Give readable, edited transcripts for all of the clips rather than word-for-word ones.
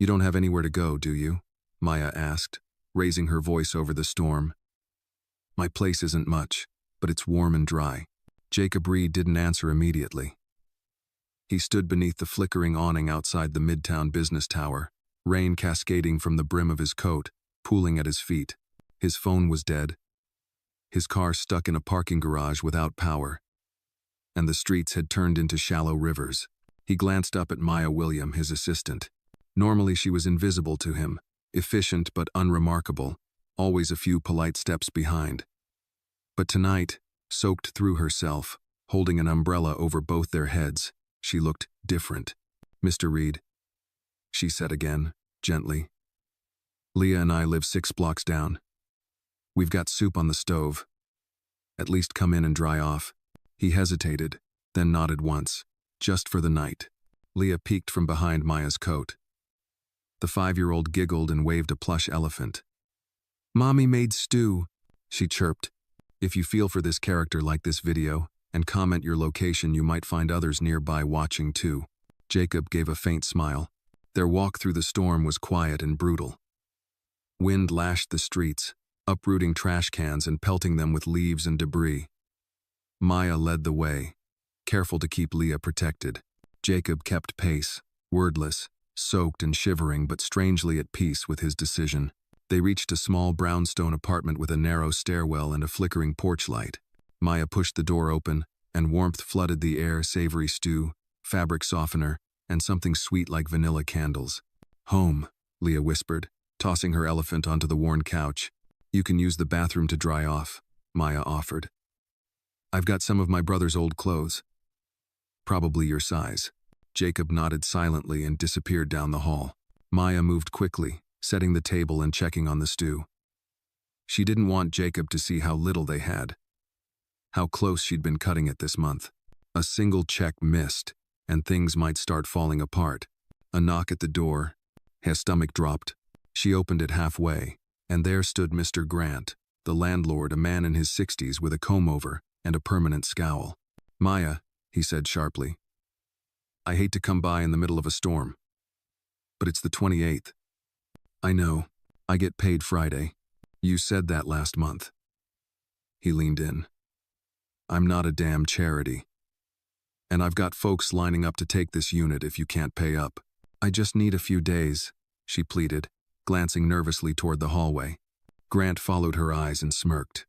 You don't have anywhere to go, do you? Maya asked, raising her voice over the storm. My place isn't much, but it's warm and dry. Jacob Reed didn't answer immediately. He stood beneath the flickering awning outside the Midtown business tower, rain cascading from the brim of his coat, pooling at his feet. His phone was dead. His car stuck in a parking garage without power, and the streets had turned into shallow rivers. He glanced up at Maya William, his assistant. Normally she was invisible to him, efficient but unremarkable, always a few polite steps behind. But tonight, soaked through herself, holding an umbrella over both their heads, she looked different. Mr. Reed, she said again, gently. Leah and I live 6 blocks down. We've got soup on the stove. At least come in and dry off. He hesitated, then nodded once. Just for the night. Leah peeked from behind Maya's coat. The 5-year-old giggled and waved a plush elephant. Mommy made stew, she chirped. If you feel for this character, like this video, and comment your location, you might find others nearby watching too. Jacob gave a faint smile. Their walk through the storm was quiet and brutal. Wind lashed the streets, uprooting trash cans and pelting them with leaves and debris. Maya led the way, careful to keep Leah protected. Jacob kept pace, wordless, soaked and shivering but strangely at peace with his decision. They reached a small brownstone apartment with a narrow stairwell and a flickering porch light. Maya pushed the door open, and warmth flooded the air, savory stew, fabric softener, and something sweet like vanilla candles. Home, Leah whispered, tossing her elephant onto the worn couch. You can use the bathroom to dry off, Maya offered. I've got some of my brother's old clothes. Probably your size. Jacob nodded silently and disappeared down the hall. Maya moved quickly, setting the table and checking on the stew. She didn't want Jacob to see how little they had, how close she'd been cutting it this month. A single check missed, and things might start falling apart. A knock at the door. Her stomach dropped. She opened it halfway, and there stood Mr. Grant, the landlord, a man in his 60s with a comb-over and a permanent scowl. Maya, he said sharply. I hate to come by in the middle of a storm, but it's the 28th. I know. I get paid Friday. You said that last month. He leaned in. I'm not a damn charity. And I've got folks lining up to take this unit if you can't pay up. I just need a few days, she pleaded, glancing nervously toward the hallway. Grant followed her eyes and smirked.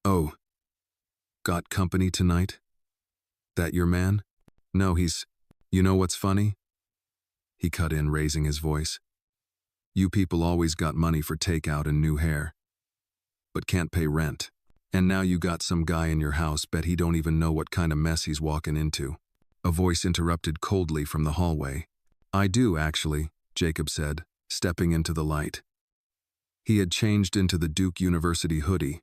Oh. Got company tonight? That your man? No, he's... You know what's funny? He cut in, raising his voice. You people always got money for takeout and new hair, but can't pay rent. And now you got some guy in your house, bet he don't even know what kind of mess he's walking into. A voice interrupted coldly from the hallway. I do, actually, Jacob said, stepping into the light. He had changed into the Duke University hoodie.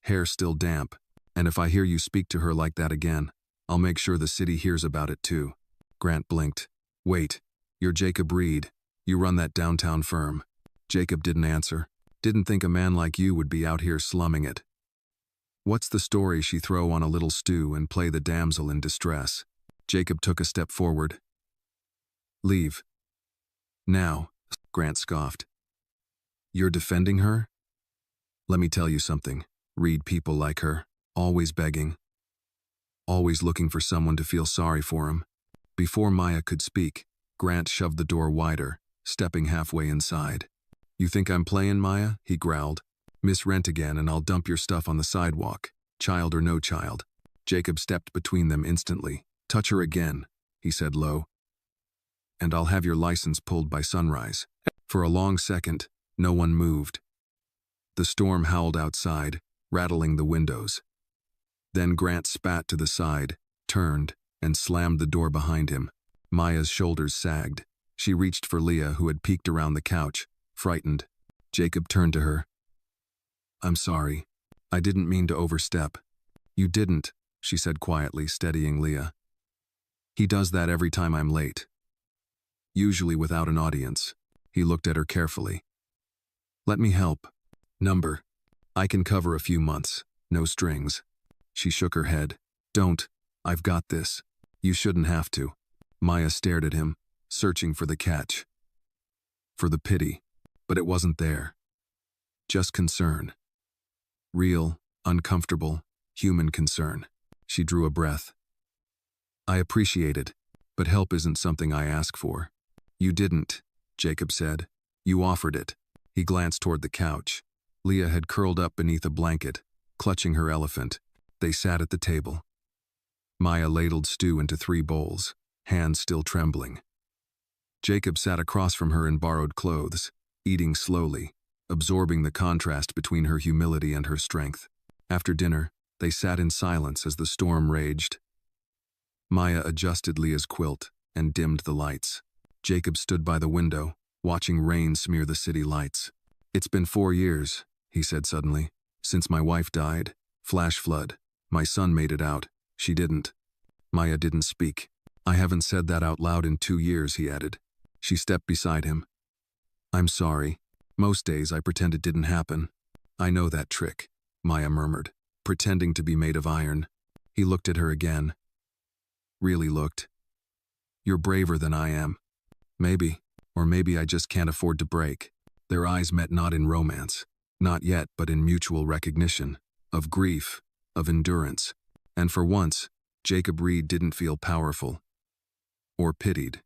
Hair still damp, and if I hear you speak to her like that again, I'll make sure the city hears about it too. Grant blinked. Wait, you're Jacob Reed. You run that downtown firm. Jacob didn't answer. Didn't think a man like you would be out here slumming it. What's the story? She throw on a little stew and play the damsel in distress. Jacob took a step forward. Leave. Now, Grant scoffed. You're defending her? Let me tell you something. Read people like her, always begging, always looking for someone to feel sorry for him. Before Maya could speak, Grant shoved the door wider, stepping halfway inside. You think I'm playing, Maya? He growled. Miss Rent again and I'll dump your stuff on the sidewalk, child or no child. Jacob stepped between them instantly. Touch her again, he said low, and I'll have your license pulled by sunrise. For a long second, no one moved. The storm howled outside, rattling the windows. Then Grant spat to the side, turned, and slammed the door behind him. Maya's shoulders sagged. She reached for Leah, who had peeked around the couch, frightened. Jacob turned to her. I'm sorry. I didn't mean to overstep. You didn't, she said quietly, steadying Leah. He does that every time I'm late. Usually without an audience. He looked at her carefully. Let me help. Number. I can cover a few months. No strings. She shook her head. Don't. I've got this. You shouldn't have to. Maya stared at him, searching for the catch. for the pity, but it wasn't there. Just concern. Real, uncomfortable, human concern. She drew a breath. I appreciate it, but help isn't something I ask for. You didn't, Jacob said. You offered it. He glanced toward the couch. Leah had curled up beneath a blanket, clutching her elephant. They sat at the table. Maya ladled stew into 3 bowls, hands still trembling. Jacob sat across from her in borrowed clothes, eating slowly, absorbing the contrast between her humility and her strength. After dinner, they sat in silence as the storm raged. Maya adjusted Leah's quilt and dimmed the lights. Jacob stood by the window, watching rain smear the city lights. It's been 4 years, he said suddenly, since my wife died. Flash flood. My son made it out. She didn't. Maya didn't speak. I haven't said that out loud in 2 years, he added. She stepped beside him. I'm sorry. Most days I pretend it didn't happen. I know that trick, Maya murmured, pretending to be made of iron. He looked at her again. Really looked. You're braver than I am. Maybe, or maybe I just can't afford to break. Their eyes met not in romance, not yet, but in mutual recognition, of grief, of endurance. And for once, Jacob Reed didn't feel powerful. Or pitied.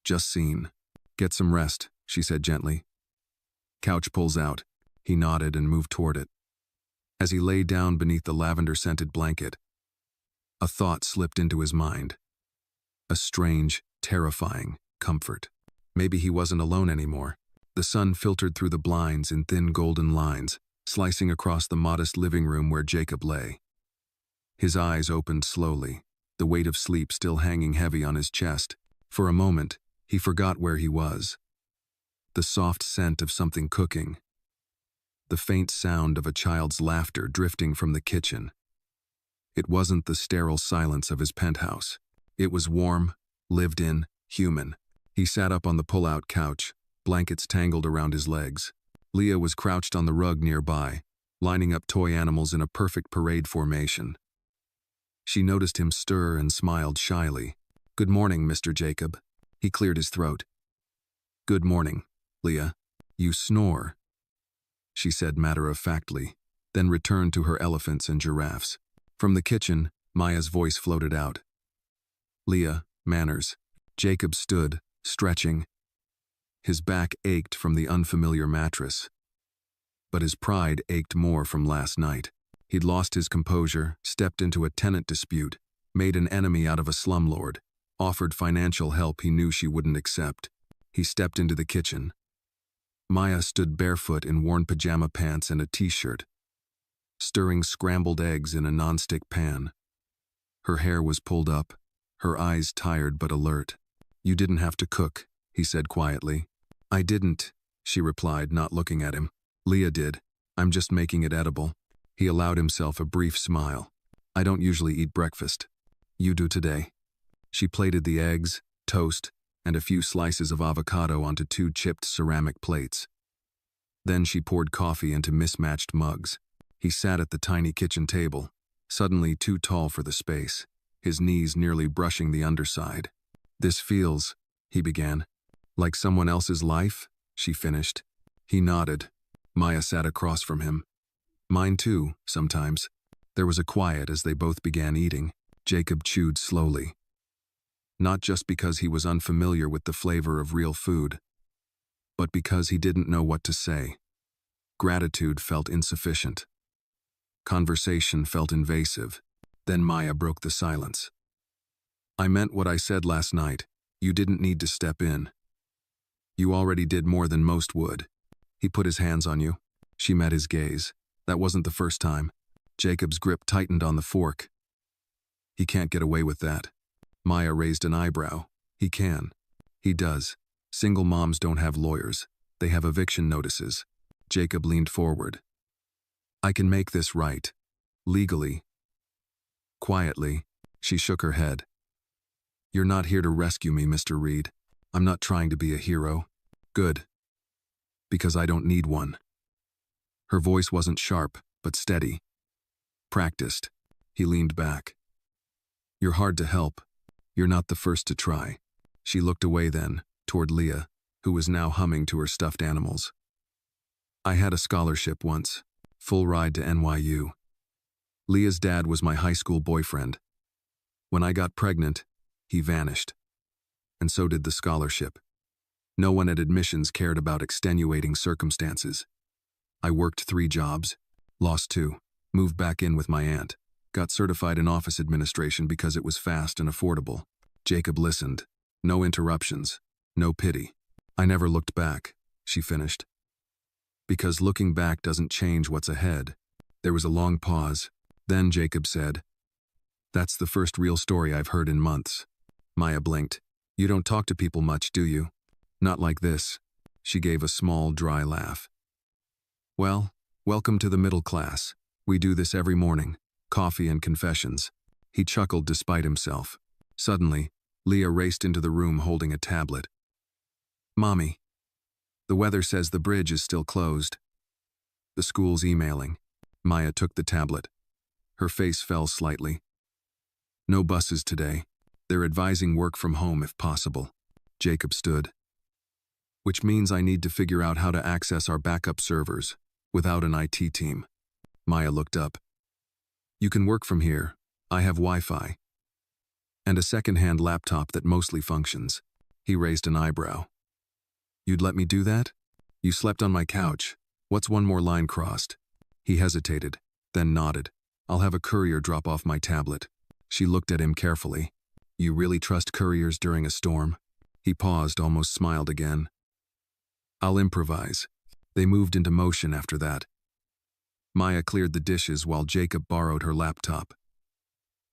Just seen. Get some rest, she said gently. Couch pulls out. He nodded and moved toward it. As he lay down beneath the lavender-scented blanket, a thought slipped into his mind. A strange, terrifying comfort. Maybe he wasn't alone anymore. The sun filtered through the blinds in thin golden lines, slicing across the modest living room where Jacob lay. His eyes opened slowly, the weight of sleep still hanging heavy on his chest. For a moment, he forgot where he was. The soft scent of something cooking. The faint sound of a child's laughter drifting from the kitchen. It wasn't the sterile silence of his penthouse. It was warm, lived in, human. He sat up on the pull-out couch, blankets tangled around his legs. Leah was crouched on the rug nearby, lining up toy animals in a perfect parade formation. She noticed him stir and smiled shyly. Good morning, Mr. Jacob. He cleared his throat. Good morning, Leah. You snore, she said matter-of-factly, then returned to her elephants and giraffes. From the kitchen, Maya's voice floated out. Leah, manners. Jacob stood, stretching. His back ached from the unfamiliar mattress. But his pride ached more from last night. He'd lost his composure, stepped into a tenant dispute, made an enemy out of a slumlord, offered financial help he knew she wouldn't accept. He stepped into the kitchen. Maya stood barefoot in worn pajama pants and a t-shirt, stirring scrambled eggs in a nonstick pan. Her hair was pulled up, her eyes tired but alert. You didn't have to cook, he said quietly. I didn't, she replied, not looking at him. Leah did. I'm just making it edible. He allowed himself a brief smile. I don't usually eat breakfast. You do today. She plated the eggs, toast, and a few slices of avocado onto 2 chipped ceramic plates. Then she poured coffee into mismatched mugs. He sat at the tiny kitchen table, suddenly too tall for the space, his knees nearly brushing the underside. This feels, he began. Like someone else's life, she finished. He nodded. Maya sat across from him. Mine too, sometimes. There was a quiet as they both began eating. Jacob chewed slowly. Not just because he was unfamiliar with the flavor of real food, but because he didn't know what to say. Gratitude felt insufficient. Conversation felt invasive. Then Maya broke the silence. I meant what I said last night. You didn't need to step in. You already did more than most would. He put his hands on you. She met his gaze. That wasn't the first time. Jacob's grip tightened on the fork. He can't get away with that. Maya raised an eyebrow. He can. He does. Single moms don't have lawyers. They have eviction notices. Jacob leaned forward. I can make this right. Legally. Quietly, she shook her head. You're not here to rescue me, Mr. Reed. I'm not trying to be a hero. Good. Because I don't need one. Her voice wasn't sharp, but steady. Practiced. He leaned back. You're hard to help. You're not the first to try. She looked away then, toward Leah, who was now humming to her stuffed animals. I had a scholarship once, full ride to NYU. Leah's dad was my high school boyfriend. When I got pregnant, he vanished. And so did the scholarship. No one at admissions cared about extenuating circumstances. I worked 3 jobs, lost 2, moved back in with my aunt, got certified in office administration because it was fast and affordable. Jacob listened. No interruptions, no pity. I never looked back, she finished. Because looking back doesn't change what's ahead. There was a long pause. Then Jacob said, "That's the first real story I've heard in months." Maya blinked. "You don't talk to people much, do you?" "Not like this." She gave a small, dry laugh. "Well, welcome to the middle class. We do this every morning. Coffee and confessions." He chuckled despite himself. Suddenly, Leah raced into the room holding a tablet. "Mommy, the weather says the bridge is still closed." "The school's emailing." Maya took the tablet. Her face fell slightly. "No buses today. They're advising work from home if possible." Jacob stood. "Which means I need to figure out how to access our backup servers without an IT team." Maya looked up. "You can work from here. I have Wi-Fi. And a second-hand laptop that mostly functions." He raised an eyebrow. "You'd let me do that? You slept on my couch. What's one more line crossed?" He hesitated, then nodded. "I'll have a courier drop off my tablet." She looked at him carefully. "You really trust couriers during a storm?" He paused, almost smiled again. "I'll improvise." They moved into motion after that. Maya cleared the dishes while Jacob borrowed her laptop.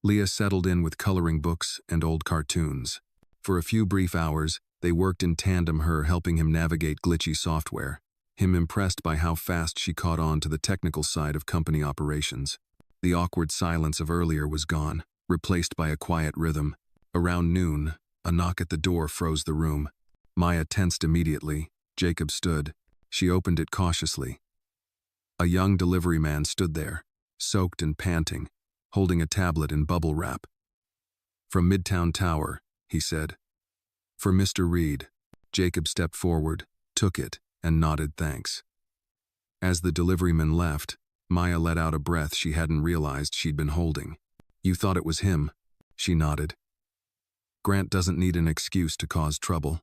Leah settled in with coloring books and old cartoons. For a few brief hours, they worked in tandem, her helping him navigate glitchy software, him impressed by how fast she caught on to the technical side of company operations. The awkward silence of earlier was gone, replaced by a quiet rhythm. Around noon, a knock at the door froze the room. Maya tensed immediately. Jacob stood. She opened it cautiously. A young delivery man stood there, soaked and panting, holding a tablet in bubble wrap. "From Midtown Tower," he said. "For Mr. Reed." Jacob stepped forward, took it, and nodded thanks. As the deliveryman left, Maya let out a breath she hadn't realized she'd been holding. "You thought it was him?" She nodded. "Grant doesn't need an excuse to cause trouble."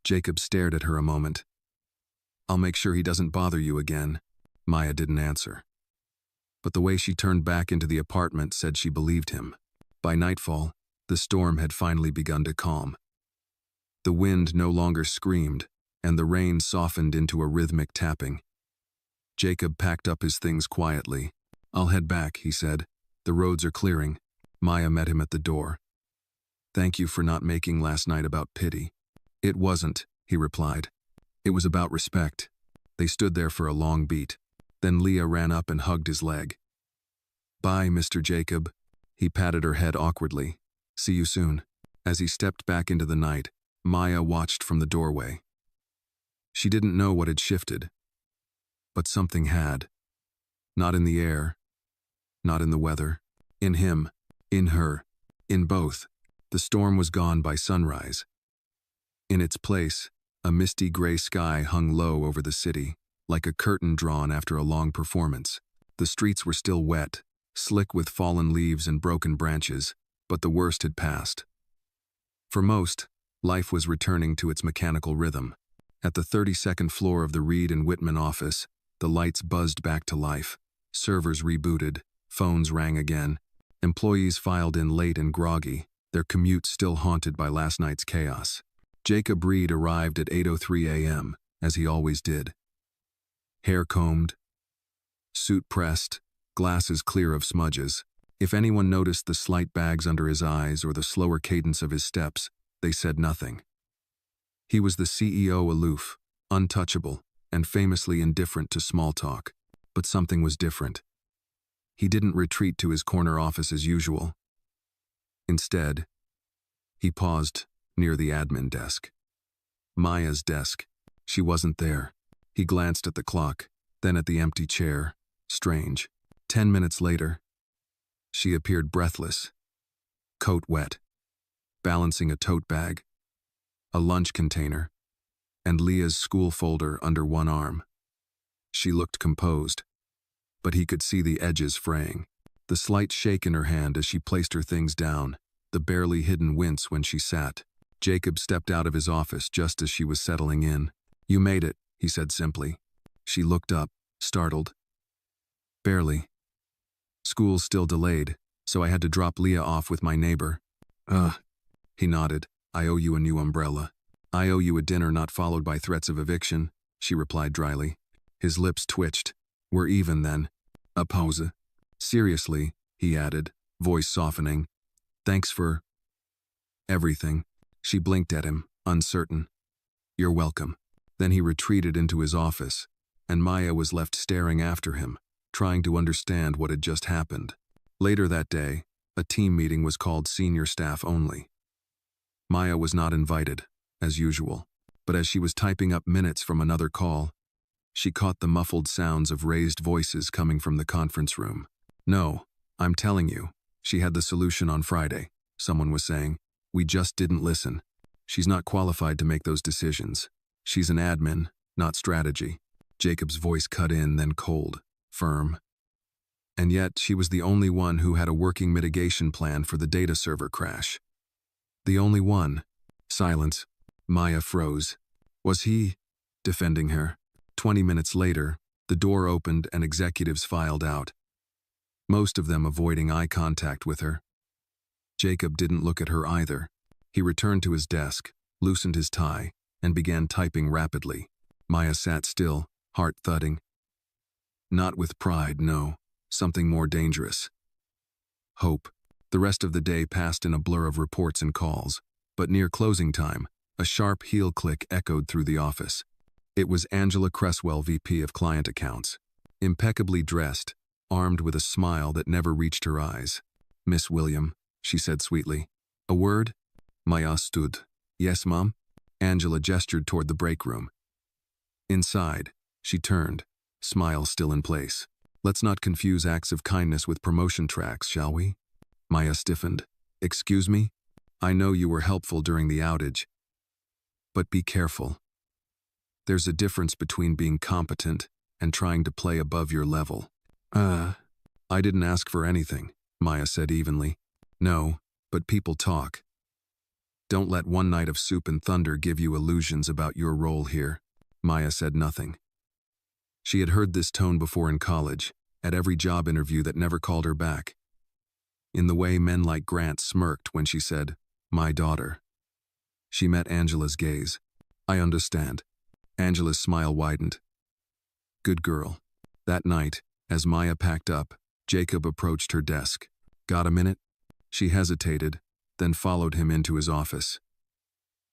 Jacob stared at her a moment. "I'll make sure he doesn't bother you again." Maya didn't answer. But the way she turned back into the apartment said she believed him. By nightfall, the storm had finally begun to calm. The wind no longer screamed, and the rain softened into a rhythmic tapping. Jacob packed up his things quietly. "I'll head back," he said. "The roads are clearing." Maya met him at the door. "Thank you for not making last night about pity." "It wasn't," he replied. "It was about respect." They stood there for a long beat. Then Leah ran up and hugged his leg. "Bye, Mr. Jacob." He patted her head awkwardly. "See you soon." As he stepped back into the night, Maya watched from the doorway. She didn't know what had shifted, but something had. Not in the air, not in the weather, in him, in her, in both. The storm was gone by sunrise. In its place, a misty gray sky hung low over the city, like a curtain drawn after a long performance. The streets were still wet, slick with fallen leaves and broken branches, but the worst had passed. For most, life was returning to its mechanical rhythm. At the 32nd floor of the Reed and Whitman office, the lights buzzed back to life. Servers rebooted, phones rang again. Employees filed in late and groggy, their commute still haunted by last night's chaos. Jacob Reed arrived at 8:03 a.m., as he always did. Hair combed, suit pressed, glasses clear of smudges. If anyone noticed the slight bags under his eyes or the slower cadence of his steps, they said nothing. He was the CEO, aloof, untouchable, and famously indifferent to small talk. But something was different. He didn't retreat to his corner office as usual. Instead, he paused near the admin desk. Maya's desk. She wasn't there. He glanced at the clock, then at the empty chair. Strange. 10 minutes later, she appeared breathless, coat wet, balancing a tote bag, a lunch container, and Leah's school folder under one arm. She looked composed, but he could see the edges fraying. The slight shake in her hand as she placed her things down, the barely hidden wince when she sat. Jacob stepped out of his office just as she was settling in. "You made it," he said simply. She looked up, startled. "Barely. School's still delayed, so I had to drop Leah off with my neighbor." He nodded. "I owe you a new umbrella." "I owe you a dinner not followed by threats of eviction," she replied dryly. His lips twitched. "We're even then." A pause. "Seriously," he added, voice softening. "Thanks for everything." She blinked at him, uncertain. "You're welcome." Then he retreated into his office, and Maya was left staring after him, trying to understand what had just happened. Later that day, a team meeting was called senior staff only. Maya was not invited, as usual, but as she was typing up minutes from another call, she caught the muffled sounds of raised voices coming from the conference room. "No, I'm telling you, she had the solution on Friday," someone was saying. "We just didn't listen. She's not qualified to make those decisions. She's an admin, not strategy." Jacob's voice cut in, then cold, firm. And yet she was the only one who had a working mitigation plan for the data server crash. The only one. Silence. Maya froze. Was he defending her? 20 minutes later, the door opened and executives filed out, most of them avoiding eye contact with her. Jacob didn't look at her either. He returned to his desk, loosened his tie, and began typing rapidly. Maya sat still, heart thudding. Not with pride, no. Something more dangerous. Hope. The rest of the day passed in a blur of reports and calls, but near closing time, a sharp heel click echoed through the office. It was Angela Cresswell, VP of Client Accounts, impeccably dressed, armed with a smile that never reached her eyes. "Miss William," she said sweetly. "A word?" Maya stood. "Yes, Mom?" Angela gestured toward the break room. Inside, she turned, smile still in place. "Let's not confuse acts of kindness with promotion tracks, shall we?" Maya stiffened. "Excuse me? I know you were helpful during the outage. But be careful. There's a difference between being competent and trying to play above your level." I didn't ask for anything," Maya said evenly. "No, but people talk. Don't let one night of soup and thunder give you illusions about your role here." Maya said nothing. She had heard this tone before in college, at every job interview that never called her back. In the way men like Grant smirked when she said, "My daughter." She met Angela's gaze. "I understand." Angela's smile widened. "Good girl." That night, as Maya packed up, Jacob approached her desk. "Got a minute?" She hesitated, then followed him into his office.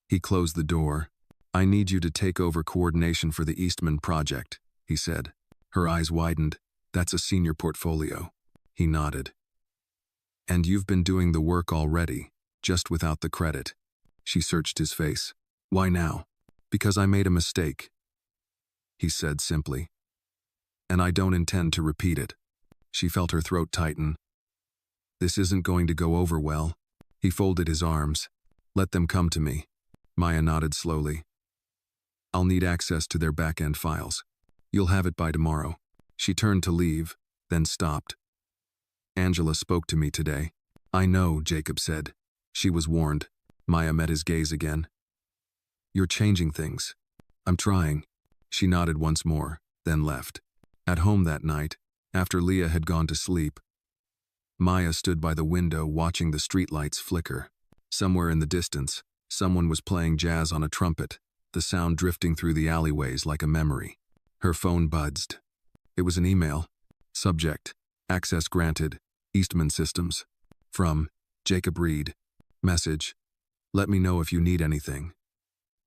He closed the door. "I need you to take over coordination for the Eastman project," he said. Her eyes widened. "That's a senior portfolio." He nodded. "And you've been doing the work already, just without the credit." She searched his face. "Why now?" "Because I made a mistake," he said simply. "And I don't intend to repeat it." She felt her throat tighten. "This isn't going to go over well." He folded his arms. "Let them come to me." Maya nodded slowly. "I'll need access to their back-end files. You'll have it by tomorrow." She turned to leave, then stopped. "Angela spoke to me today." "I know," Jacob said. She was warned. Maya met his gaze again. "You're changing things." "I'm trying." She nodded once more, then left. At home that night, after Leah had gone to sleep, Maya stood by the window watching the streetlights flicker. Somewhere in the distance, someone was playing jazz on a trumpet, the sound drifting through the alleyways like a memory. Her phone buzzed. It was an email. Subject: Access granted. Eastman Systems. From Jacob Reed. Message: Let me know if you need anything.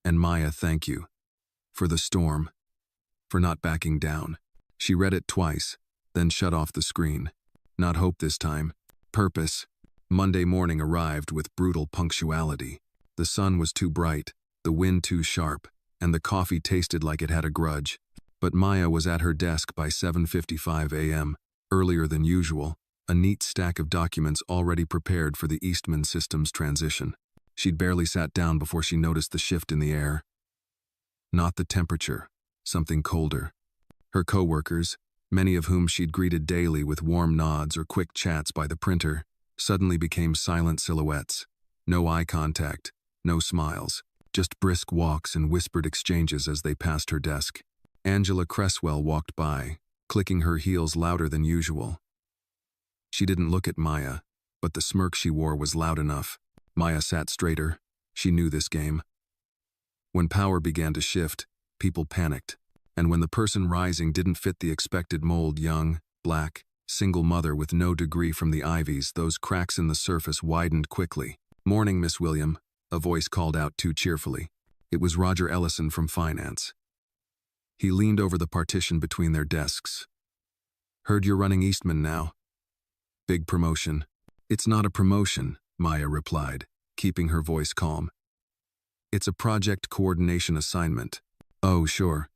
And Maya, thank you. For the storm. For not backing down. She read it twice, then shut off the screen. Not hope this time. Purpose. Monday morning arrived with brutal punctuality. The sun was too bright, the wind too sharp, and the coffee tasted like it had a grudge. But Maya was at her desk by 7:55 a.m., earlier than usual, a neat stack of documents already prepared for the Eastman Systems transition. She'd barely sat down before she noticed the shift in the air. Not the temperature, something colder. Her coworkers, many of whom she'd greeted daily with warm nods or quick chats by the printer, suddenly became silent silhouettes. No eye contact, no smiles, just brisk walks and whispered exchanges as they passed her desk. Angela Cresswell walked by, clicking her heels louder than usual. She didn't look at Maya, but the smirk she wore was loud enough. Maya sat straighter. She knew this game. When power began to shift, people panicked. And when the person rising didn't fit the expected mold, young, black, single mother with no degree from the Ivies, those cracks in the surface widened quickly. "Morning, Miss William," a voice called out too cheerfully. It was Roger Ellison from finance. He leaned over the partition between their desks. "Heard you're running Eastman now." "Big promotion." "It's not a promotion," Maya replied, keeping her voice calm. "It's a project coordination assignment." "Oh, sure.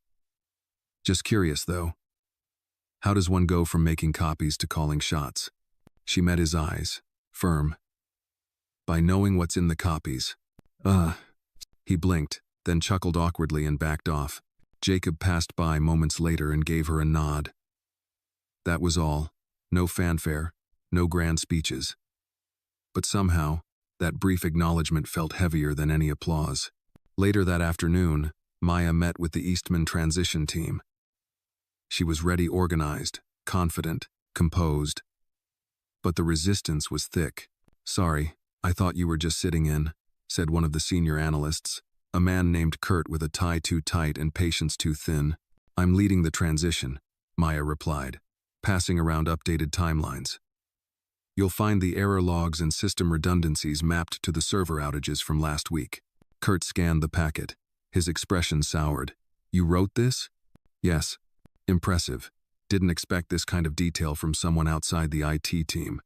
Just curious, though. How does one go from making copies to calling shots?" She met his eyes, firm. "By knowing what's in the copies." He blinked, then chuckled awkwardly and backed off. Jacob passed by moments later and gave her a nod. That was all. No fanfare, no grand speeches. But somehow, that brief acknowledgement felt heavier than any applause. Later that afternoon, Maya met with the Eastman transition team. She was ready, organized, confident, composed. But the resistance was thick. "Sorry, I thought you were just sitting in," said one of the senior analysts, a man named Kurt with a tie too tight and patience too thin. "I'm leading the transition," Maya replied, passing around updated timelines. "You'll find the error logs and system redundancies mapped to the server outages from last week." Kurt scanned the packet. His expression soured. "You wrote this?" "Yes." "Impressive. Didn't expect this kind of detail from someone outside the IT team."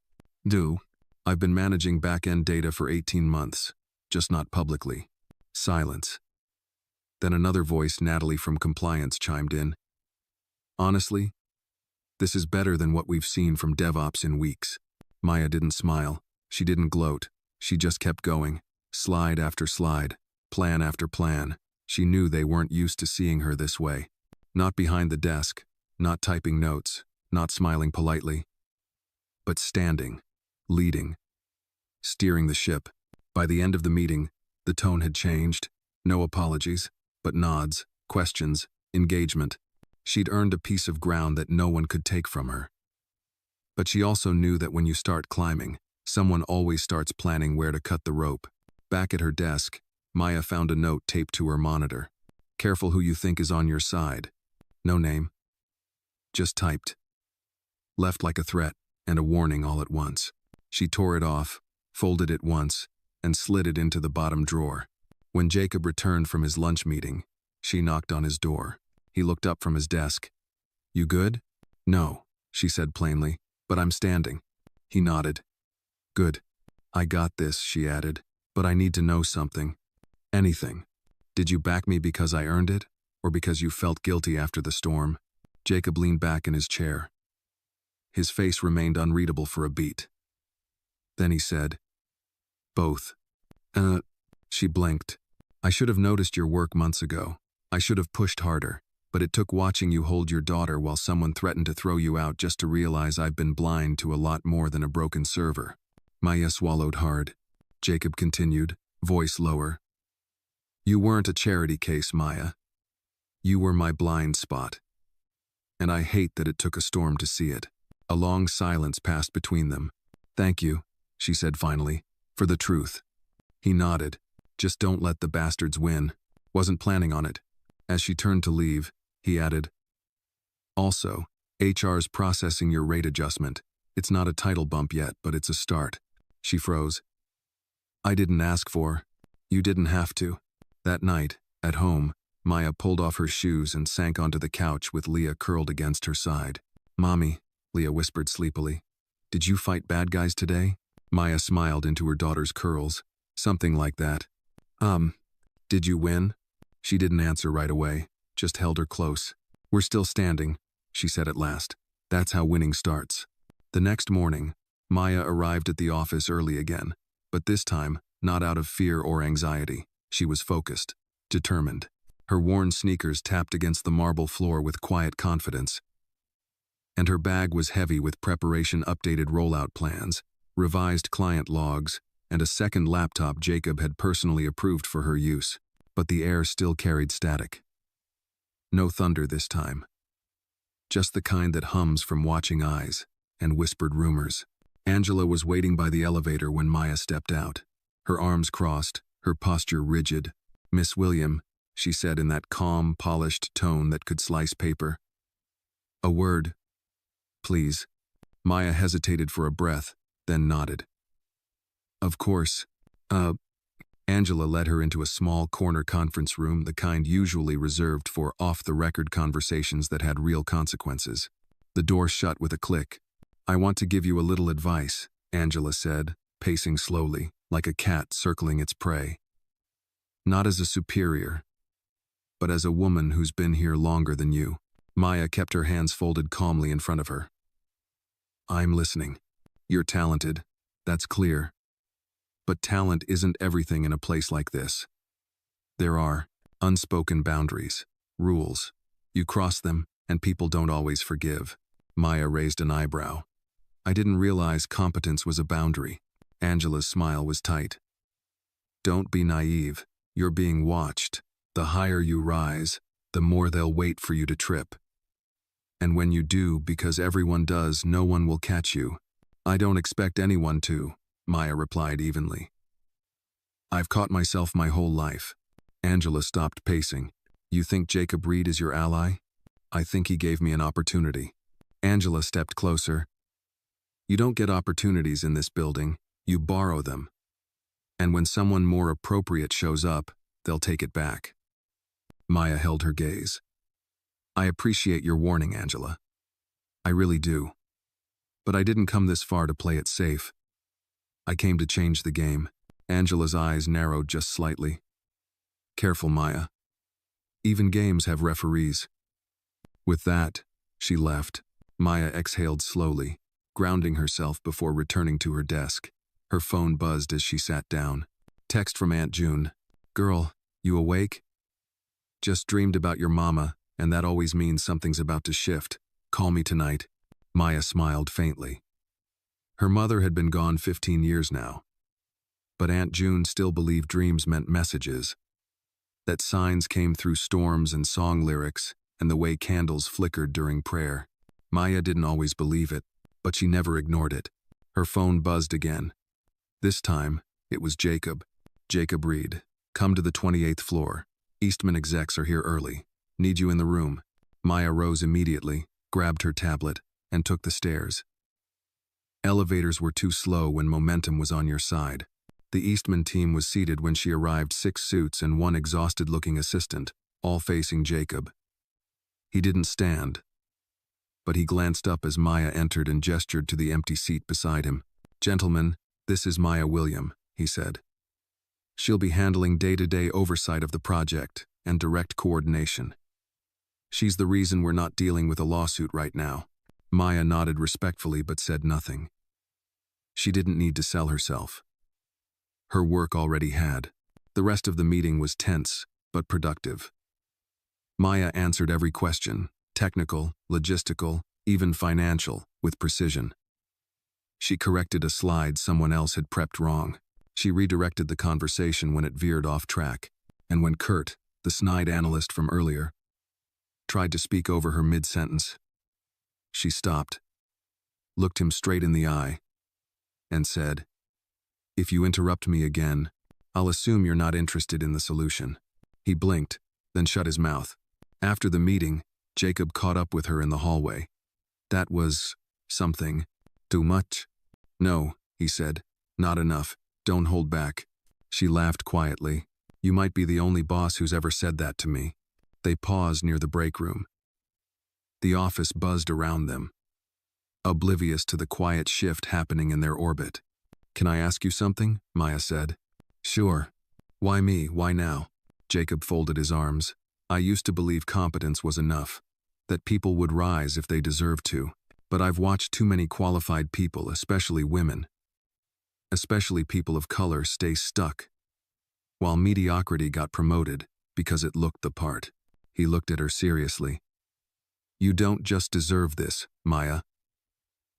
"I've been managing back-end data for 18 months, just not publicly." Silence. Then another voice, Natalie from compliance, chimed in. "Honestly, this is better than what we've seen from DevOps in weeks." Maya didn't smile. She didn't gloat. She just kept going. Slide after slide, plan after plan. She knew they weren't used to seeing her this way. Not behind the desk, not typing notes, not smiling politely. But standing, leading, steering the ship. By the end of the meeting, the tone had changed. No apologies, but nods, questions, engagement. She'd earned a piece of ground that no one could take from her. But she also knew that when you start climbing, someone always starts planning where to cut the rope. Back at her desk, Maya found a note taped to her monitor. "Careful who you think is on your side." No name. Just typed. Left like a threat and a warning all at once. She tore it off, folded it once, and slid it into the bottom drawer. When Jacob returned from his lunch meeting, she knocked on his door. He looked up from his desk. "You good?" "No," she said plainly, "but I'm standing." He nodded. "Good. I got this," she added, "but I need to know something. Anything. Did you back me because I earned it, or because you felt guilty after the storm?" Jacob leaned back in his chair. His face remained unreadable for a beat. Then he said, "Both." She blinked. "I should have noticed your work months ago. I should have pushed harder, but it took watching you hold your daughter while someone threatened to throw you out just to realize I've been blind to a lot more than a broken server." Maya swallowed hard. Jacob continued, voice lower. "You weren't a charity case, Maya. You were my blind spot. And I hate that it took a storm to see it." A long silence passed between them. "Thank you," she said finally, "for the truth." He nodded. "Just don't let the bastards win. Wasn't planning on it." As she turned to leave, he added, "Also, HR's processing your rate adjustment. It's not a title bump yet, but it's a start." She froze. "I didn't ask for." "You didn't have to." That night, at home, Maya pulled off her shoes and sank onto the couch with Leah curled against her side. "Mommy," Leah whispered sleepily, "did you fight bad guys today?" Maya smiled into her daughter's curls. "Something like that." Did you win?" She didn't answer right away, just held her close. "We're still standing," she said at last. "That's how winning starts." The next morning, Maya arrived at the office early again, but this time, not out of fear or anxiety. She was focused, determined. Her worn sneakers tapped against the marble floor with quiet confidence, and her bag was heavy with preparation updated rollout plans, revised client logs, and a second laptop Jacob had personally approved for her use. But the air still carried static. No thunder this time. Just the kind that hums from watching eyes and whispered rumors. Angela was waiting by the elevator when Maya stepped out. Her arms crossed, her posture rigid. "Miss William," she said in that calm, polished tone that could slice paper. "A word, please." Maya hesitated for a breath, then nodded. "Of course. Angela led her into a small corner conference room, the kind usually reserved for off-the-record conversations that had real consequences. The door shut with a click. "I want to give you a little advice," Angela said, pacing slowly, like a cat circling its prey. "Not as a superior, but as a woman who's been here longer than you." Maya kept her hands folded calmly in front of her. "I'm listening. You're talented, that's clear. But talent isn't everything in a place like this. There are unspoken boundaries, rules. You cross them, and people don't always forgive." Maya raised an eyebrow. "I didn't realize competence was a boundary." Angela's smile was tight. "Don't be naive. You're being watched. The higher you rise, the more they'll wait for you to trip. And when you do, because everyone does, no one will catch you." "I don't expect anyone to," Maya replied evenly. "I've caught myself my whole life." Angela stopped pacing. "You think Jacob Reed is your ally?" "I think he gave me an opportunity." Angela stepped closer. "You don't get opportunities in this building, you borrow them. And when someone more appropriate shows up, they'll take it back." Maya held her gaze. "I appreciate your warning, Angela. I really do. But I didn't come this far to play it safe. I came to change the game." Angela's eyes narrowed just slightly. "Careful, Maya. Even games have referees." With that, she left. Maya exhaled slowly, grounding herself before returning to her desk. Her phone buzzed as she sat down. Text from Aunt June. "Girl, you awake? Just dreamed about your mama, and that always means something's about to shift. Call me tonight." Maya smiled faintly. Her mother had been gone 15 years now. But Aunt June still believed dreams meant messages. That signs came through storms and song lyrics, and the way candles flickered during prayer. Maya didn't always believe it, but she never ignored it. Her phone buzzed again. This time, it was Jacob. "Jacob Reed, come to the 28th floor. Eastman execs are here early. Need you in the room." Maya rose immediately, grabbed her tablet, and took the stairs. Elevators were too slow when momentum was on your side. The Eastman team was seated when she arrived, 6 suits and 1 exhausted-looking assistant, all facing Jacob. He didn't stand, but he glanced up as Maya entered and gestured to the empty seat beside him. "Gentlemen, this is Maya William," he said. "She'll be handling day-to-day oversight of the project and direct coordination. She's the reason we're not dealing with a lawsuit right now." Maya nodded respectfully but said nothing. She didn't need to sell herself. Her work already had. The rest of the meeting was tense, but productive. Maya answered every question, technical, logistical, even financial, with precision. She corrected a slide someone else had prepped wrong. She redirected the conversation when it veered off track. And when Kurt, the snide analyst from earlier, tried to speak over her mid-sentence, she stopped, looked him straight in the eye, and said, "If you interrupt me again, I'll assume you're not interested in the solution." He blinked, then shut his mouth. After the meeting, Jacob caught up with her in the hallway. "That was something. Too much?" "No," he said. "Not enough. Don't hold back." She laughed quietly. "You might be the only boss who's ever said that to me." They paused near the break room. The office buzzed around them, oblivious to the quiet shift happening in their orbit. "Can I ask you something?" Maya said. "Sure." "Why me? Why now?" Jacob folded his arms. "I used to believe competence was enough, that people would rise if they deserved to. But I've watched too many qualified people, especially women, especially people of color, stay stuck. While mediocrity got promoted, because it looked the part. He looked at her seriously. You don't just deserve this, Maya.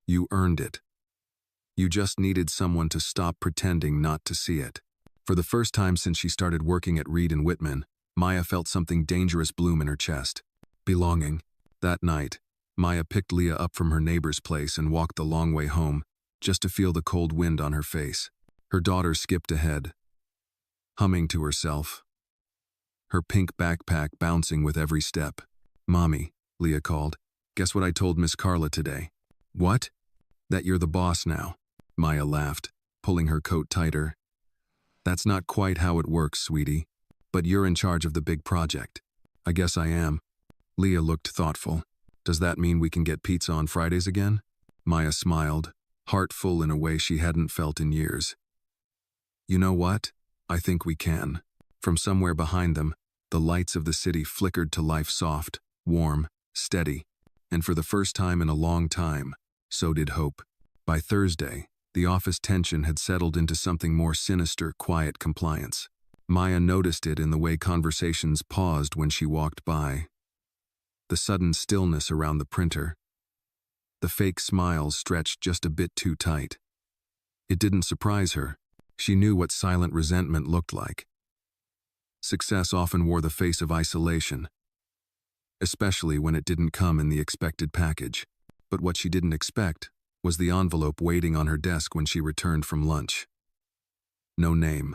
You earned it. You just needed someone to stop pretending not to see it. For the first time since she started working at Reed and Whitman, Maya felt something dangerous bloom in her chest. Belonging. That night, Maya picked Leah up from her neighbor's place and walked the long way home, just to feel the cold wind on her face. Her daughter skipped ahead, humming to herself, her pink backpack bouncing with every step. Mommy, Leah called. Guess what I told Miss Carla today? What? That you're the boss now. Maya laughed, pulling her coat tighter. That's not quite how it works, sweetie. But you're in charge of the big project. I guess I am. Leah looked thoughtful. Does that mean we can get pizza on Fridays again? Maya smiled, heart full in a way she hadn't felt in years. You know what? I think we can. From somewhere behind them, the lights of the city flickered to life, soft, warm, steady. And for the first time in a long time, so did hope. By Thursday, the office tension had settled into something more sinister, quiet compliance. Maya noticed it in the way conversations paused when she walked by. The sudden stillness around the printer. The fake smiles stretched just a bit too tight. It didn't surprise her. She knew what silent resentment looked like. Success often wore the face of isolation, especially when it didn't come in the expected package. But what she didn't expect was the envelope waiting on her desk when she returned from lunch. No name.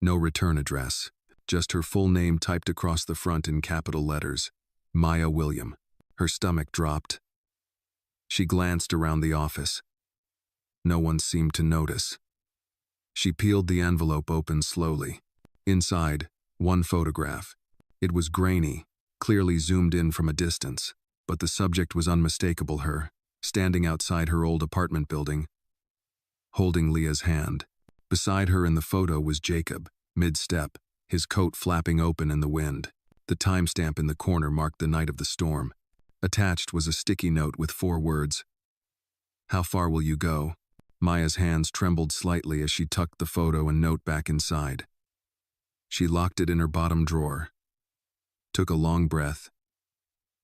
No return address. Just her full name typed across the front in capital letters. Maya William. Her stomach dropped. She glanced around the office. No one seemed to notice. She peeled the envelope open slowly. Inside, one photograph. It was grainy, clearly zoomed in from a distance, but the subject was unmistakable: her, standing outside her old apartment building, holding Leah's hand. Beside her in the photo was Jacob, mid-step, his coat flapping open in the wind. The timestamp in the corner marked the night of the storm. Attached was a sticky note with 4 words. How far will you go? Maya's hands trembled slightly as she tucked the photo and note back inside. She locked it in her bottom drawer, took a long breath,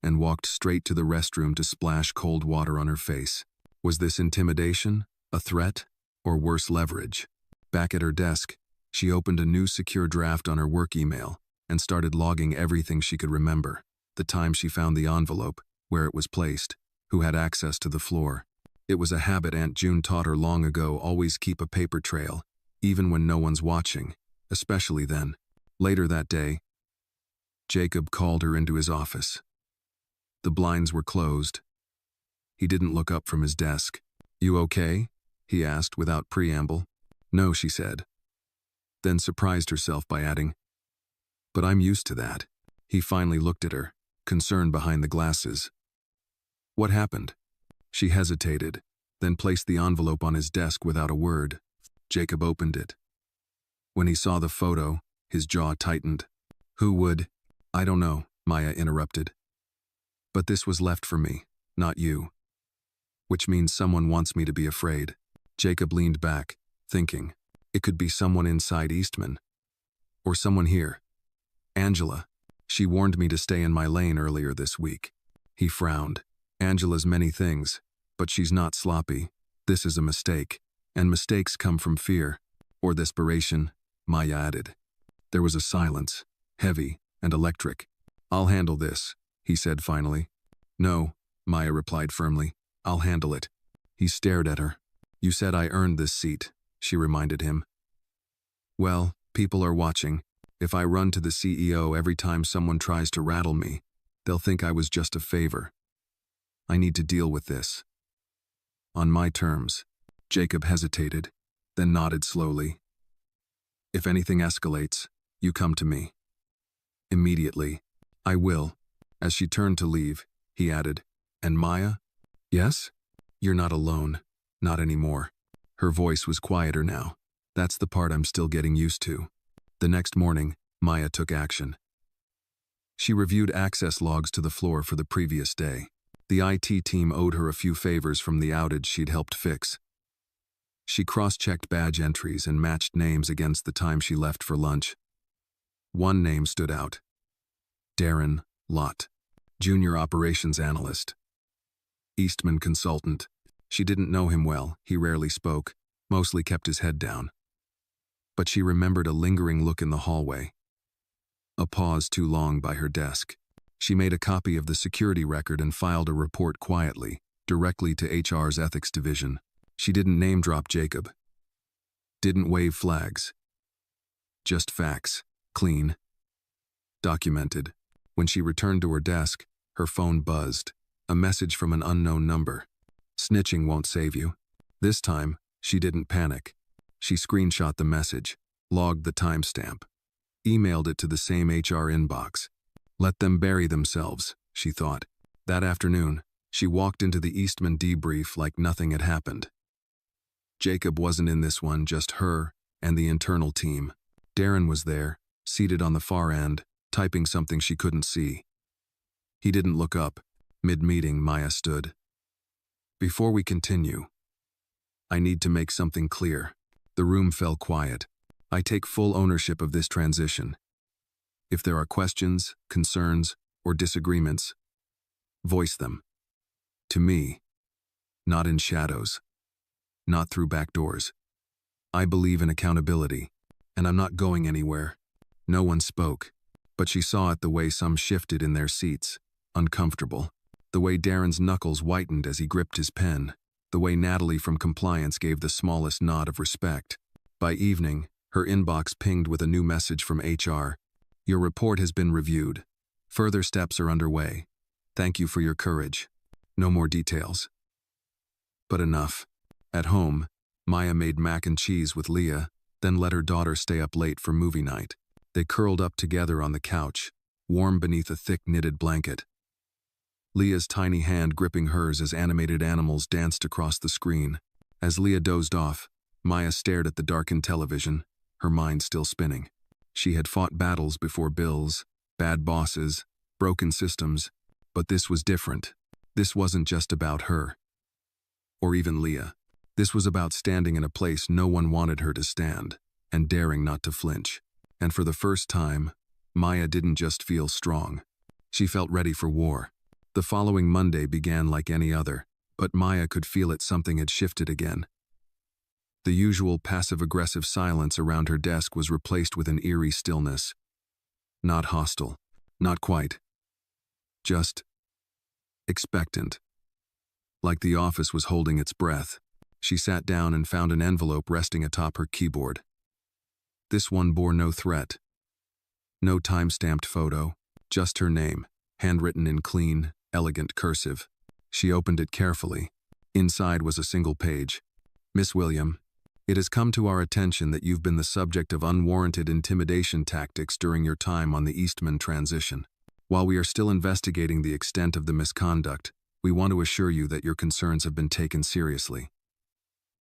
and walked straight to the restroom to splash cold water on her face. Was this intimidation, a threat, or worse, leverage? Back at her desk, she opened a new secure draft on her work email and started logging everything she could remember. The time she found the envelope, where it was placed, who had access to the floor. It was a habit Aunt June taught her long ago: always keep a paper trail, even when no one's watching, especially then. Later that day, Jacob called her into his office. The blinds were closed. He didn't look up from his desk. You okay? He asked without preamble. No, she said. Then surprised herself by adding, but I'm used to that. He finally looked at her, concern behind the glasses. What happened? She hesitated, then placed the envelope on his desk without a word. Jacob opened it. When he saw the photo, his jaw tightened. Who would? I don't know, Maya interrupted. But this was left for me, not you. Which means someone wants me to be afraid. Jacob leaned back, thinking. It could be someone inside Eastman. Or someone here. Angela. She warned me to stay in my lane earlier this week. He frowned. Angela's many things, but she's not sloppy. This is a mistake, and mistakes come from fear. Or desperation, Maya added. There was a silence, heavy and electric. I'll handle this, he said finally. No, Maya replied firmly. I'll handle it. He stared at her. You said I earned this seat, she reminded him. Well, people are watching. If I run to the CEO every time someone tries to rattle me, they'll think I was just a favor. I need to deal with this. On my terms. Jacob hesitated, then nodded slowly. If anything escalates, you come to me. Immediately. I will. As she turned to leave, he added, and Maya? Yes? You're not alone. Not anymore. Her voice was quieter now. That's the part I'm still getting used to. The next morning, Maya took action. She reviewed access logs to the floor for the previous day. The IT team owed her a few favors from the outage she'd helped fix. She cross-checked badge entries and matched names against the time she left for lunch. One name stood out. Darren Lott, Junior Operations Analyst. Eastman consultant. She didn't know him well, he rarely spoke, mostly kept his head down. But she remembered a lingering look in the hallway. A pause too long by her desk. She made a copy of the security record and filed a report quietly, directly to HR's ethics division. She didn't name-drop Jacob. Didn't wave flags. Just facts. Clean. Documented. When she returned to her desk, her phone buzzed. A message from an unknown number. Snitching won't save you. This time, she didn't panic. She screenshot the message, logged the timestamp, emailed it to the same HR inbox. Let them bury themselves, she thought. That afternoon, she walked into the Eastman debrief like nothing had happened. Jacob wasn't in this one, just her and the internal team. Darren was there, seated on the far end, typing something she couldn't see. He didn't look up. Mid-meeting, Maya stood. Before we continue, I need to make something clear. The room fell quiet. I take full ownership of this transition. If there are questions, concerns, or disagreements, voice them. To me, not in shadows, not through back doors. I believe in accountability, and I'm not going anywhere. No one spoke, but she saw it the way some shifted in their seats, uncomfortable. The way Darren's knuckles whitened as he gripped his pen. The way Natalie from compliance gave the smallest nod of respect. By evening, her inbox pinged with a new message from HR. Your report has been reviewed. Further steps are underway. Thank you for your courage. No more details. But enough. At home, Maya made mac and cheese with Leah, then let her daughter stay up late for movie night. They curled up together on the couch, warm beneath a thick knitted blanket. Leah's tiny hand gripping hers as animated animals danced across the screen. As Leah dozed off, Maya stared at the darkened television, her mind still spinning. She had fought battles before bills, bad bosses, broken systems, but this was different. This wasn't just about her. Or even Leah. This was about standing in a place no one wanted her to stand, and daring not to flinch. And for the first time, Maya didn't just feel strong. She felt ready for war. The following Monday began like any other, but Maya could feel it, something had shifted again. The usual passive-aggressive silence around her desk was replaced with an eerie stillness. Not hostile. Not quite. Just expectant. Like the office was holding its breath. She sat down and found an envelope resting atop her keyboard. This one bore no threat. No time-stamped photo, just her name, handwritten in clean, elegant cursive. She opened it carefully. Inside was a single page. Miss William, it has come to our attention that you've been the subject of unwarranted intimidation tactics during your time on the Eastman transition. While we are still investigating the extent of the misconduct, we want to assure you that your concerns have been taken seriously.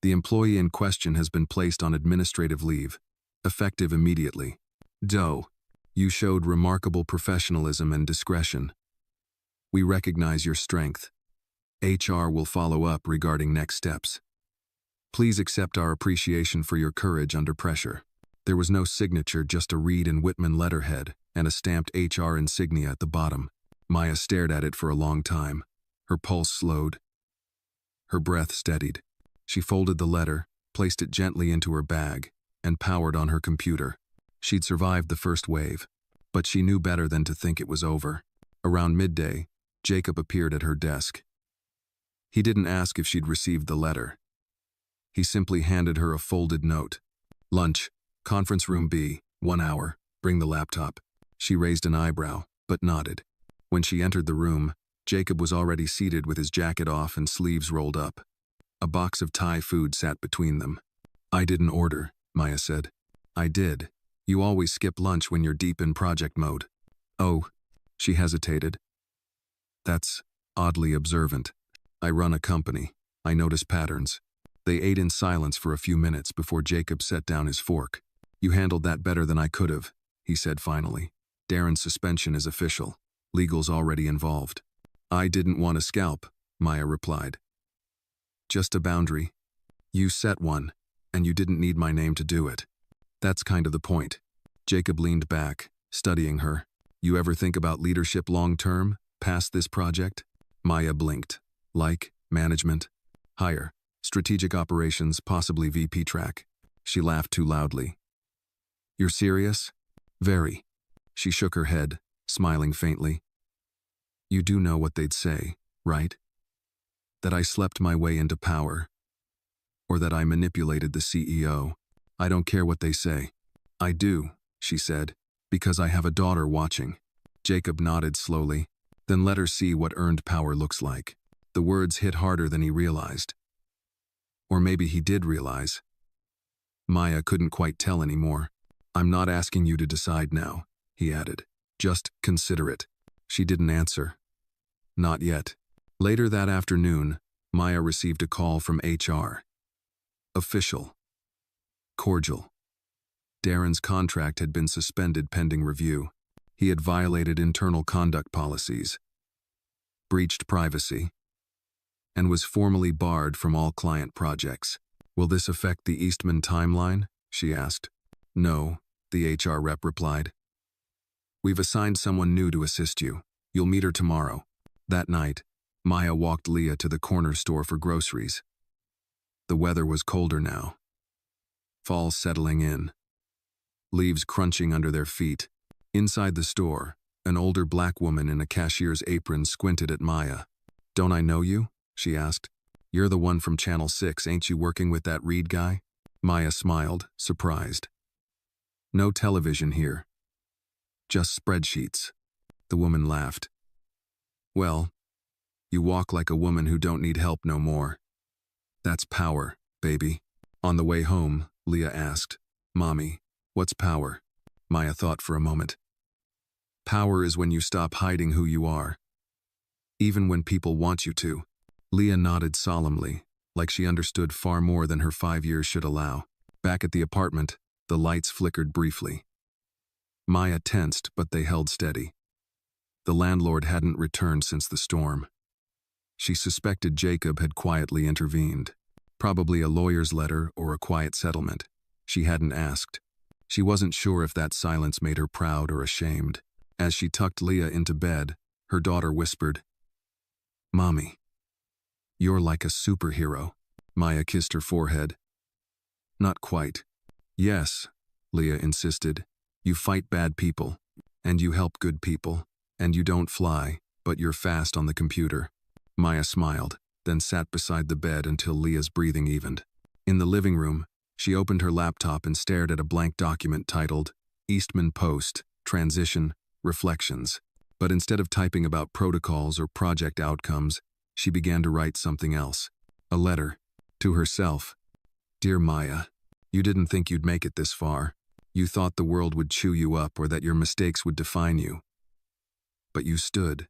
The employee in question has been placed on administrative leave, effective immediately. Doe, you showed remarkable professionalism and discretion. We recognize your strength. HR will follow up regarding next steps. Please accept our appreciation for your courage under pressure. There was no signature, just a Reed and Whitman letterhead and a stamped HR insignia at the bottom. Maya stared at it for a long time. Her pulse slowed. Her breath steadied. She folded the letter, placed it gently into her bag, and powered on her computer. She'd survived the first wave, but she knew better than to think it was over. Around midday, Jacob appeared at her desk. He didn't ask if she'd received the letter. He simply handed her a folded note. Lunch, conference room B, 1 hour, bring the laptop. She raised an eyebrow, but nodded. When she entered the room, Jacob was already seated with his jacket off and sleeves rolled up. A box of Thai food sat between them. I didn't order, Maya said. I did. You always skip lunch when you're deep in project mode. Oh, she hesitated. That's oddly observant. I run a company. I notice patterns. They ate in silence for a few minutes before Jacob set down his fork. You handled that better than I could have, he said finally. Darren's suspension is official. Legal's already involved. I didn't want a scalp, Maya replied. Just a boundary. You set one, and you didn't need my name to do it. That's kind of the point. Jacob leaned back, studying her. You ever think about leadership long-term, past this project? Maya blinked. Like, management, higher, strategic operations, possibly VP track. She laughed too loudly. You're serious? Very. She shook her head, smiling faintly. You do know what they'd say, right? That I slept my way into power. Or that I manipulated the CEO. I don't care what they say. I do, she said, because I have a daughter watching. Jacob nodded slowly. Then let her see what earned power looks like. The words hit harder than he realized. Or maybe he did realize. Maya couldn't quite tell anymore. I'm not asking you to decide now, he added. Just consider it. She didn't answer. Not yet. Later that afternoon, Maya received a call from HR. Official. Cordial. Darren's contract had been suspended pending review. He had violated internal conduct policies, breached privacy, and was formally barred from all client projects. Will this affect the Eastman timeline? She asked. No, the HR rep replied. We've assigned someone new to assist you. You'll meet her tomorrow. That night, Maya walked Leah to the corner store for groceries. The weather was colder now. Fall settling in. Leaves crunching under their feet. Inside the store, an older black woman in a cashier's apron squinted at Maya. Don't I know you? She asked. You're the one from Channel 6, ain't you working with that Reed guy? Maya smiled, surprised. No television here. Just spreadsheets. The woman laughed. Well, you walk like a woman who don't need help no more. That's power, baby. On the way home, Leah asked, Mommy, what's power? Maya thought for a moment. Power is when you stop hiding who you are. Even when people want you to. Leah nodded solemnly, like she understood far more than her 5 years should allow. Back at the apartment, the lights flickered briefly. Maya tensed, but they held steady. The landlord hadn't returned since the storm. She suspected Jacob had quietly intervened. Probably a lawyer's letter or a quiet settlement. She hadn't asked. She wasn't sure if that silence made her proud or ashamed. As she tucked Leah into bed, her daughter whispered, Mommy, you're like a superhero. Maya kissed her forehead. Not quite. Yes, Leah insisted. You fight bad people, and you help good people, and you don't fly, but you're fast on the computer. Maya smiled, then sat beside the bed until Leah's breathing evened. In the living room, she opened her laptop and stared at a blank document titled Eastman Post, Transition, Reflections. But instead of typing about protocols or project outcomes, she began to write something else. A letter. To herself. Dear Maya, you didn't think you'd make it this far. You thought the world would chew you up or that your mistakes would define you. But you stood.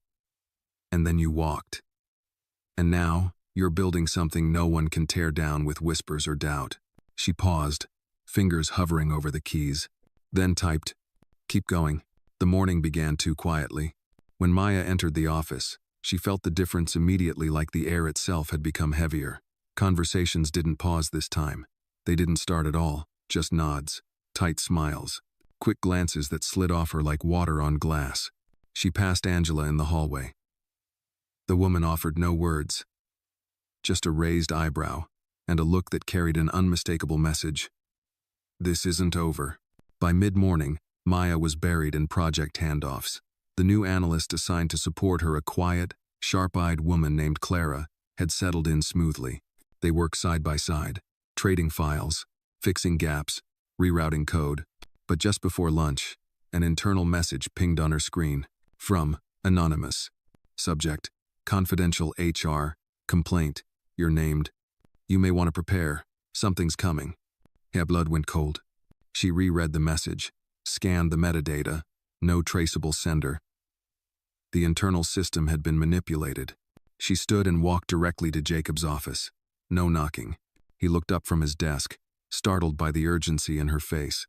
And then you walked. And now, you're building something no one can tear down with whispers or doubt. She paused, fingers hovering over the keys. Then typed, Keep going. The morning began too quietly. When Maya entered the office, she felt the difference immediately, like the air itself had become heavier. Conversations didn't pause this time. They didn't start at all, just nods, tight smiles, quick glances that slid off her like water on glass. She passed Angela in the hallway. The woman offered no words, just a raised eyebrow and a look that carried an unmistakable message. This isn't over. By mid-morning, Maya was buried in project handoffs. The new analyst assigned to support her, a quiet, sharp-eyed woman named Clara, had settled in smoothly. They worked side by side, trading files, fixing gaps, rerouting code. But just before lunch, an internal message pinged on her screen. From Anonymous. Subject, Confidential HR, Complaint, You're named. You may want to prepare. Something's coming. Her blood went cold. She reread the message, scanned the metadata. No traceable sender. The internal system had been manipulated. She stood and walked directly to Jacob's office. No knocking. He looked up from his desk, startled by the urgency in her face.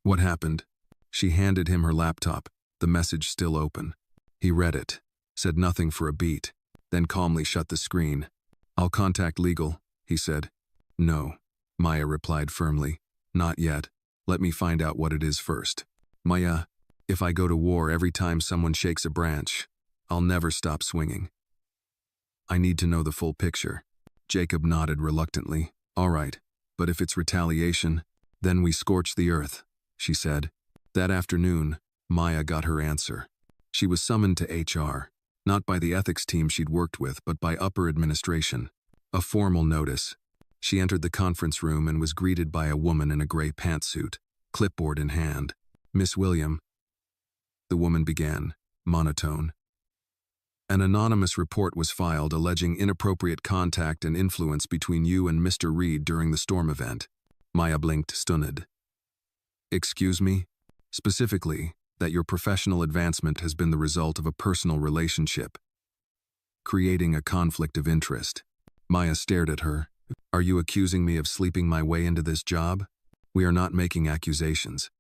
What happened? She handed him her laptop, the message still open. He read it, said nothing for a beat, then calmly shut the screen. I'll contact legal, he said. No, Maya replied firmly. Not yet. Let me find out what it is first. Maya, If I go to war every time someone shakes a branch, I'll never stop swinging. I need to know the full picture. Jacob nodded reluctantly. All right, but if it's retaliation, then we scorch the earth, she said. That afternoon, Maya got her answer. She was summoned to HR, not by the ethics team she'd worked with, but by upper administration. A formal notice. She entered the conference room and was greeted by a woman in a gray pantsuit, clipboard in hand. Miss William, the woman began, monotone. An anonymous report was filed alleging inappropriate contact and influence between you and Mr. Reed during the storm event. Maya blinked, stunned. Excuse me? Specifically, that your professional advancement has been the result of a personal relationship, creating a conflict of interest. Maya stared at her. Are you accusing me of sleeping my way into this job? We are not making accusations.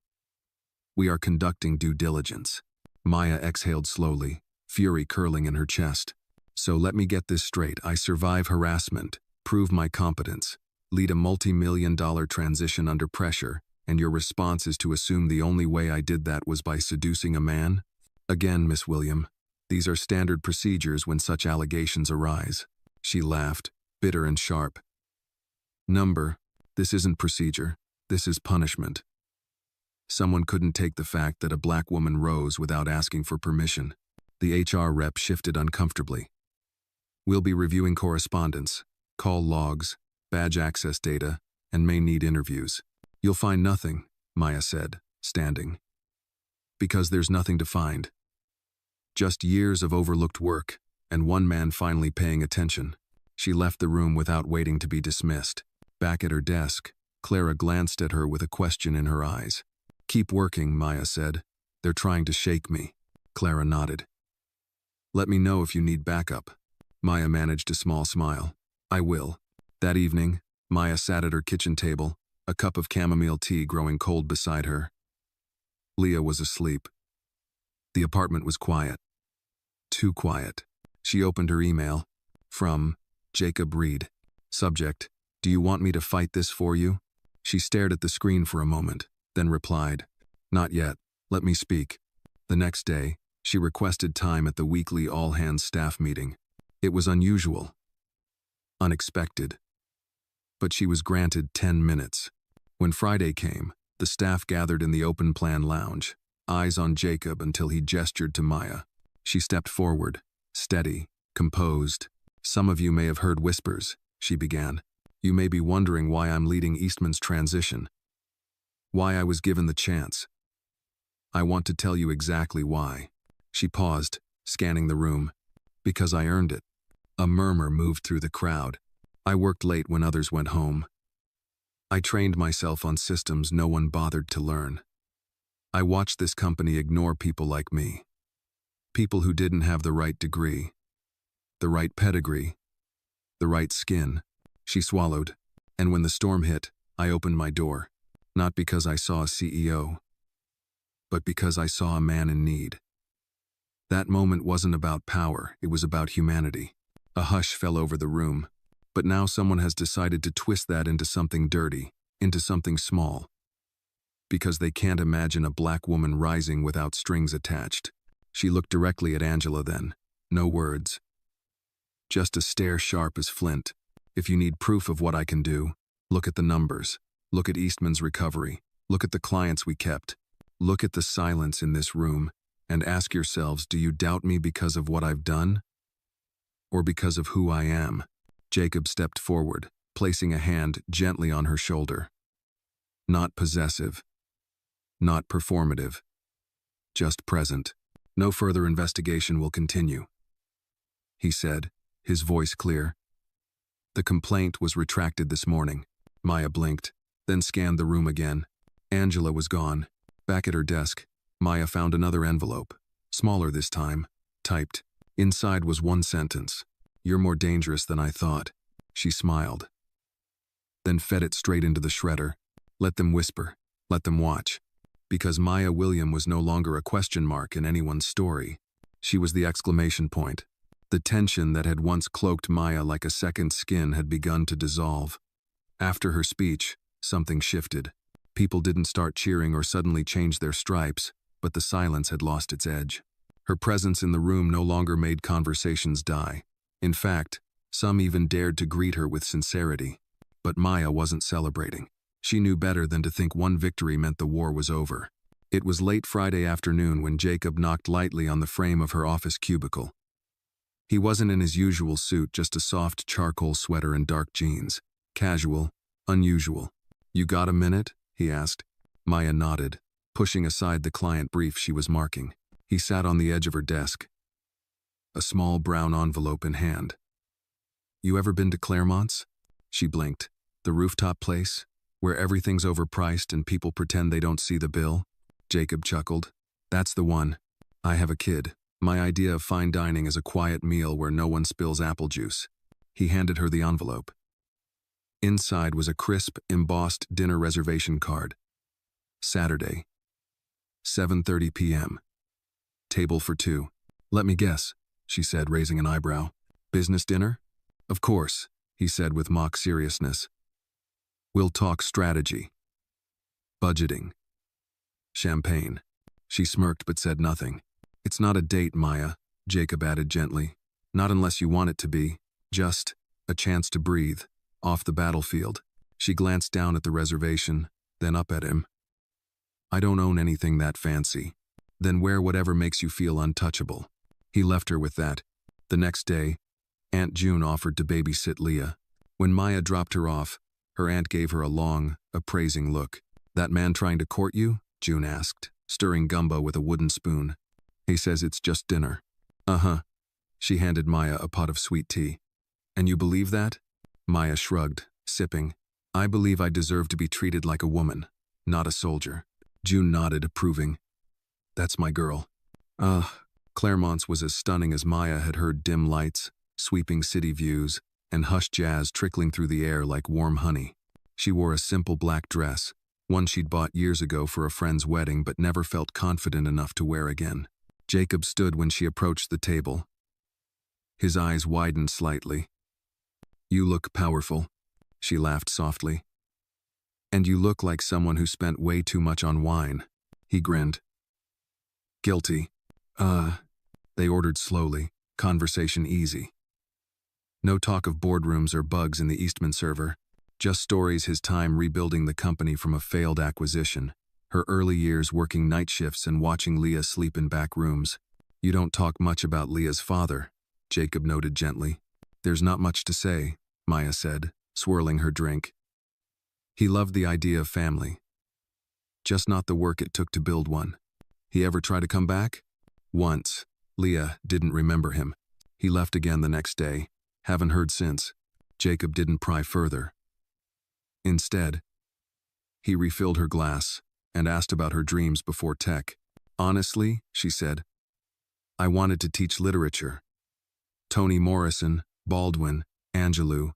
We are conducting due diligence. Maya exhaled slowly, fury curling in her chest. So let me get this straight. I survive harassment, prove my competence, lead a multi-million-dollar transition under pressure, and your response is to assume the only way I did that was by seducing a man? Again, Miss William, these are standard procedures when such allegations arise. She laughed, bitter and sharp. This isn't procedure. This is punishment. Someone couldn't take the fact that a black woman rose without asking for permission. The HR rep shifted uncomfortably. We'll be reviewing correspondence, call logs, badge access data, and may need interviews. You'll find nothing, Maya said, standing. Because there's nothing to find. Just years of overlooked work, and one man finally paying attention. She left the room without waiting to be dismissed. Back at her desk, Clara glanced at her with a question in her eyes. Keep working, Maya said. They're trying to shake me. Clara nodded. Let me know if you need backup. Maya managed a small smile. I will. That evening, Maya sat at her kitchen table, a cup of chamomile tea growing cold beside her. Leah was asleep. The apartment was quiet. Too quiet. She opened her email. From Jacob Reed. Subject, do you want me to fight this for you? She stared at the screen for a moment, then replied, Not yet. Let me speak. The next day, she requested time at the weekly all-hands staff meeting. It was unusual. Unexpected. But she was granted 10 minutes. When Friday came, the staff gathered in the open-plan lounge, eyes on Jacob until he gestured to Maya. She stepped forward, steady, composed. Some of you may have heard whispers, she began. You may be wondering why I'm leading Eastman's transition. Why I was given the chance. I want to tell you exactly why. She paused, scanning the room. Because I earned it. A murmur moved through the crowd. I worked late when others went home. I trained myself on systems no one bothered to learn. I watched this company ignore people like me. People who didn't have the right degree, the right pedigree, the right skin. She swallowed, and when the storm hit, I opened my door. Not because I saw a CEO, but because I saw a man in need. That moment wasn't about power, it was about humanity. A hush fell over the room, but now someone has decided to twist that into something dirty, into something small. Because they can't imagine a black woman rising without strings attached. She looked directly at Angela then. No words. Just a stare sharp as flint. If you need proof of what I can do, look at the numbers. Look at Eastman's recovery. Look at the clients we kept. Look at the silence in this room, and ask yourselves, do you doubt me because of what I've done? Or because of who I am? Jacob stepped forward, placing a hand gently on her shoulder. Not possessive. Not performative. Just present. No further investigation will continue, he said, his voice clear. The complaint was retracted this morning. Maya blinked, then scanned the room again. Angela was gone. Back at her desk, Maya found another envelope, smaller this time, typed. Inside was one sentence. You're more dangerous than I thought. She smiled. Then fed it straight into the shredder. Let them whisper. Let them watch. Because Maya William was no longer a question mark in anyone's story. She was the exclamation point. The tension that had once cloaked Maya like a second skin had begun to dissolve. After her speech, something shifted. People didn't start cheering or suddenly change their stripes. but the silence had lost its edge. Her presence in the room no longer made conversations die. In fact, some even dared to greet her with sincerity. But Maya wasn't celebrating. She knew better than to think one victory meant the war was over. It was late Friday afternoon when Jacob knocked lightly on the frame of her office cubicle. He wasn't in his usual suit, just a soft charcoal sweater and dark jeans. Casual, unusual. "You got a minute?" he asked. Maya nodded, pushing aside the client brief she was marking. He sat on the edge of her desk, a small brown envelope in hand. "You ever been to Claremont's?" She blinked. "The rooftop place, where everything's overpriced and people pretend they don't see the bill?" Jacob chuckled. "That's the one. I have a kid. My idea of fine dining is a quiet meal where no one spills apple juice." He handed her the envelope. Inside was a crisp, embossed dinner reservation card. Saturday, 7:30 p.m. Table for two. "Let me guess," she said, raising an eyebrow. "Business dinner?" "Of course," he said with mock seriousness. "We'll talk strategy. Budgeting. Champagne." She smirked but said nothing. "It's not a date, Maya," Jacob added gently. "Not unless you want it to be. Just a chance to breathe. Off the battlefield." She glanced down at the reservation, then up at him. "I don't own anything that fancy." "Then wear whatever makes you feel untouchable." He left her with that. The next day, Aunt June offered to babysit Leah. When Maya dropped her off, her aunt gave her a long, appraising look. "That man trying to court you?" June asked, stirring gumbo with a wooden spoon. "He says it's just dinner." "Uh-huh." She handed Maya a pot of sweet tea. "And you believe that?" Maya shrugged, sipping. "I believe I deserve to be treated like a woman, not a soldier." June nodded, approving. "That's my girl." Claremont's was as stunning as Maya had heard. Dim lights, sweeping city views, and hushed jazz trickling through the air like warm honey. She wore a simple black dress, one she'd bought years ago for a friend's wedding but never felt confident enough to wear again. Jacob stood when she approached the table. His eyes widened slightly. "You look powerful," she laughed softly. "And you look like someone who spent way too much on wine." He grinned. "Guilty." They ordered slowly, conversation easy. No talk of boardrooms or bugs in the Eastman server, just stories his time rebuilding the company from a failed acquisition, her early years working night shifts and watching Leah sleep in back rooms. "You don't talk much about Leah's father," Jacob noted gently. "There's not much to say," Maya said, swirling her drink. "He loved the idea of family, just not the work it took to build one." "He ever try to come back?" "Once." Leah didn't remember him. "He left again the next day. Haven't heard since." Jacob didn't pry further. Instead, he refilled her glass and asked about her dreams before tech. "Honestly," she said, "I wanted to teach literature. Toni Morrison, Baldwin, Angelou,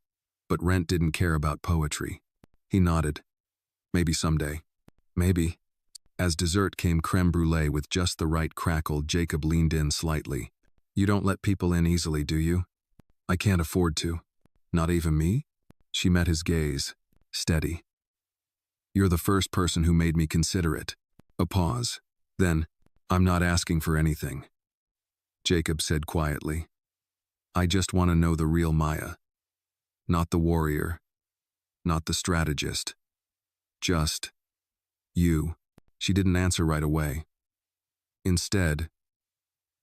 but Rent didn't care about poetry." He nodded. "Maybe someday." "Maybe." As dessert came creme brulee with just the right crackle, Jacob leaned in slightly. "You don't let people in easily, do you?" "I can't afford to." "Not even me?" She met his gaze, steady. "You're the first person who made me consider it." A pause. Then, "I'm not asking for anything," Jacob said quietly. "I just want to know the real Maya. Not the warrior. Not the strategist. Just you." She didn't answer right away. Instead,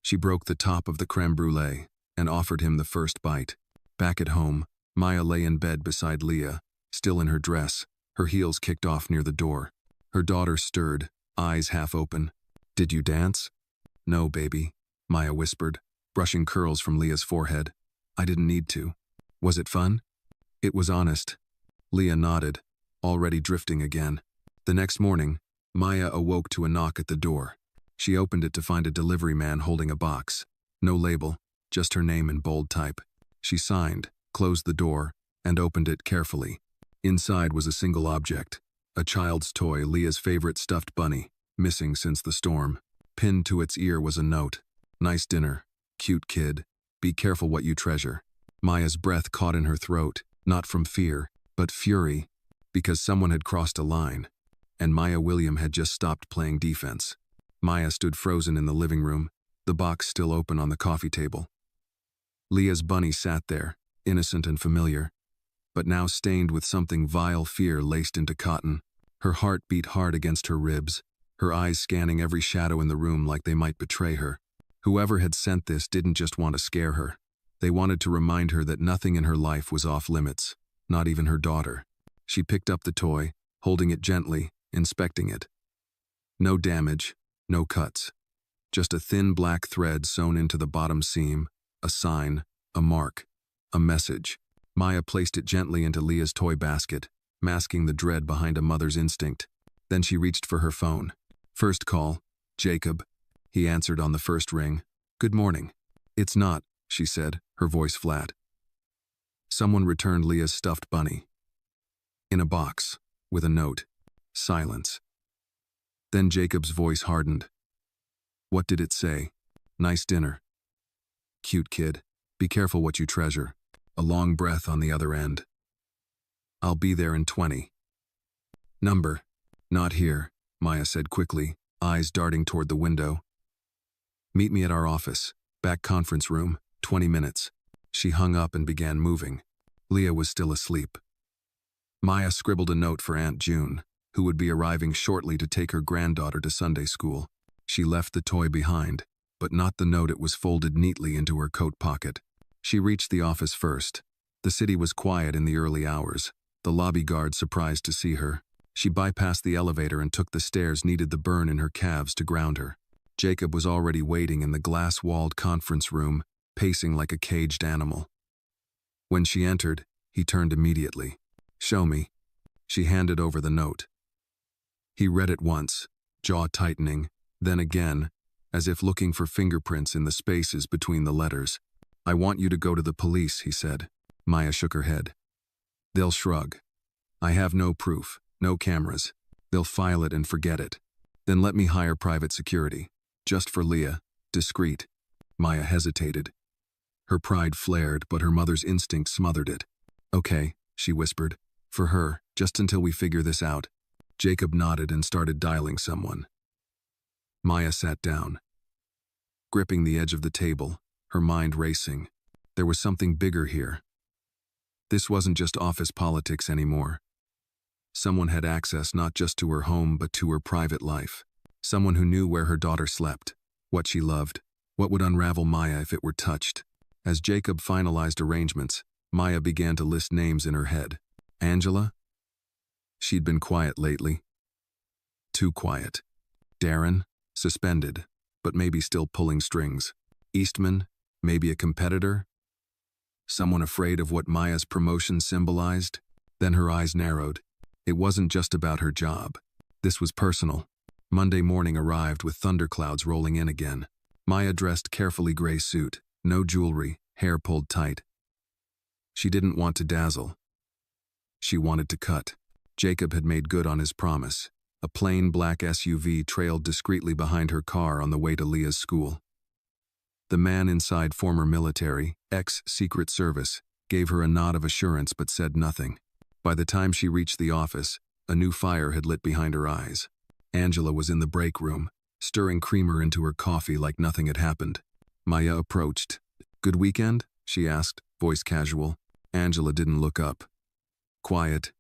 she broke the top of the creme brulee and offered him the first bite. Back at home, Maya lay in bed beside Leah, still in her dress, her heels kicked off near the door. Her daughter stirred, eyes half open. "Did you dance?" "No, baby," Maya whispered, brushing curls from Leah's forehead. "I didn't need to." "Was it fun?" "It was honest." Leah nodded, already drifting again. The next morning, Maya awoke to a knock at the door. She opened it to find a delivery man holding a box. No label, just her name in bold type. She signed, closed the door, and opened it carefully. Inside was a single object, a child's toy, Leah's favorite stuffed bunny, missing since the storm. Pinned to its ear was a note. "Nice dinner. Cute kid. Be careful what you treasure." Maya's breath caught in her throat, not from fear, but fury, because someone had crossed a line, and Maya William had just stopped playing defense. Maya stood frozen in the living room, the box still open on the coffee table. Leah's bunny sat there, innocent and familiar, but now stained with something vile fear laced into cotton. Her heart beat hard against her ribs, her eyes scanning every shadow in the room like they might betray her. Whoever had sent this didn't just want to scare her. They wanted to remind her that nothing in her life was off limits, not even her daughter. She picked up the toy, holding it gently, inspecting it. No damage, no cuts. Just a thin black thread sewn into the bottom seam, a sign, a mark, a message. Maya placed it gently into Leah's toy basket, masking the dread behind a mother's instinct. Then she reached for her phone. First call, Jacob. He answered on the first ring. Good morning. It's not, she said, her voice flat. Someone returned Leah's stuffed bunny. In a box, with a note. Silence. Then Jacob's voice hardened. What did it say? Nice dinner. Cute kid. Be careful what you treasure. A long breath on the other end. I'll be there in 20. Number. Not here, Maya said quickly, eyes darting toward the window. Meet me at our office, back conference room, 20 minutes. She hung up and began moving. Leah was still asleep. Maya scribbled a note for Aunt June, who would be arriving shortly to take her granddaughter to Sunday school. She left the toy behind, but not the note. It was folded neatly into her coat pocket. She reached the office first. The city was quiet in the early hours, the lobby guard surprised to see her. She bypassed the elevator and took the stairs, needed the burn in her calves to ground her. Jacob was already waiting in the glass-walled conference room, pacing like a caged animal. When she entered, he turned immediately. Show me. She handed over the note. He read it once, jaw tightening, then again, as if looking for fingerprints in the spaces between the letters. I want you to go to the police, he said. Maya shook her head. They'll shrug. I have no proof, no cameras. They'll file it and forget it. Then let me hire private security. Just for Leah, discreet. Maya hesitated. Her pride flared, but her mother's instinct smothered it. Okay, she whispered. For her, just until we figure this out. Jacob nodded and started dialing someone. Maya sat down, gripping the edge of the table, her mind racing. There was something bigger here. This wasn't just office politics anymore. Someone had access not just to her home but to her private life. Someone who knew where her daughter slept, what she loved, what would unravel Maya if it were touched. As Jacob finalized arrangements, Maya began to list names in her head. Angela? She'd been quiet lately. Too quiet. Darren? Suspended, but maybe still pulling strings. Eastman? Maybe a competitor? Someone afraid of what Maya's promotion symbolized? Then her eyes narrowed. It wasn't just about her job. This was personal. Monday morning arrived with thunderclouds rolling in again. Maya dressed carefully gray suit, no jewelry, hair pulled tight. She didn't want to dazzle. She wanted to cut. Jacob had made good on his promise. A plain black SUV trailed discreetly behind her car on the way to Leah's school. The man inside, former military, ex-Secret Service, gave her a nod of assurance but said nothing. By the time she reached the office, a new fire had lit behind her eyes. Angela was in the break room, stirring creamer into her coffee like nothing had happened. Maya approached. Good weekend? She asked, voice casual. Angela didn't look up. Quiet.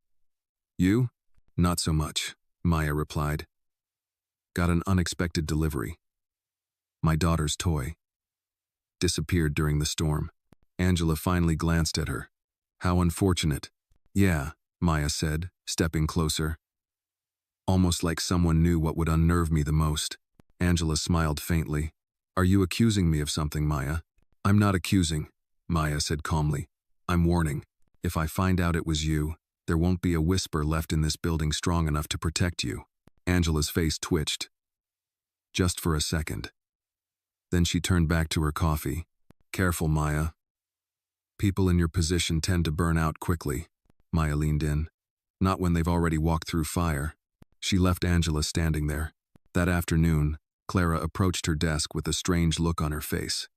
You? Not so much, Maya replied. Got an unexpected delivery. My daughter's toy. Disappeared during the storm. Angela finally glanced at her. How unfortunate. Yeah, Maya said, stepping closer. Almost like someone knew what would unnerve me the most. Angela smiled faintly. Are you accusing me of something, Maya? I'm not accusing, Maya said calmly. I'm warning. If I find out it was you, there won't be a whisper left in this building strong enough to protect you. Angela's face twitched. Just for a second. Then she turned back to her coffee. Careful, Maya. People in your position tend to burn out quickly. Maya leaned in. Not when they've already walked through fire. She left Angela standing there. That afternoon, Clara approached her desk with a strange look on her face.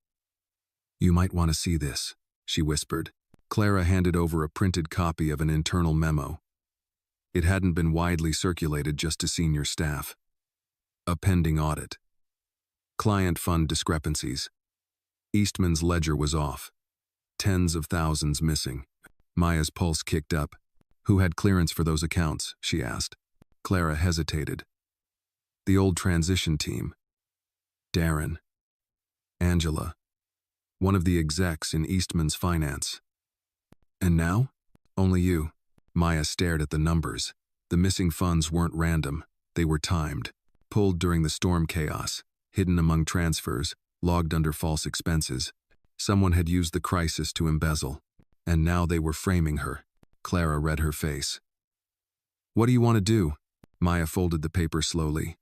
You might want to see this, she whispered. Clara handed over a printed copy of an internal memo. It hadn't been widely circulated, just to senior staff. A pending audit. Client fund discrepancies. Eastman's ledger was off. Tens of thousands missing. Maya's pulse kicked up. Who had clearance for those accounts, she asked. Clara hesitated. The old transition team. Darren. Angela. One of the execs in Eastman's finance. And now? Only you. Maya stared at the numbers. The missing funds weren't random. They were timed. Pulled during the storm chaos. Hidden among transfers. Logged under false expenses. Someone had used the crisis to embezzle. And now they were framing her. Clara read her face. What do you want to do? Maya folded the paper slowly.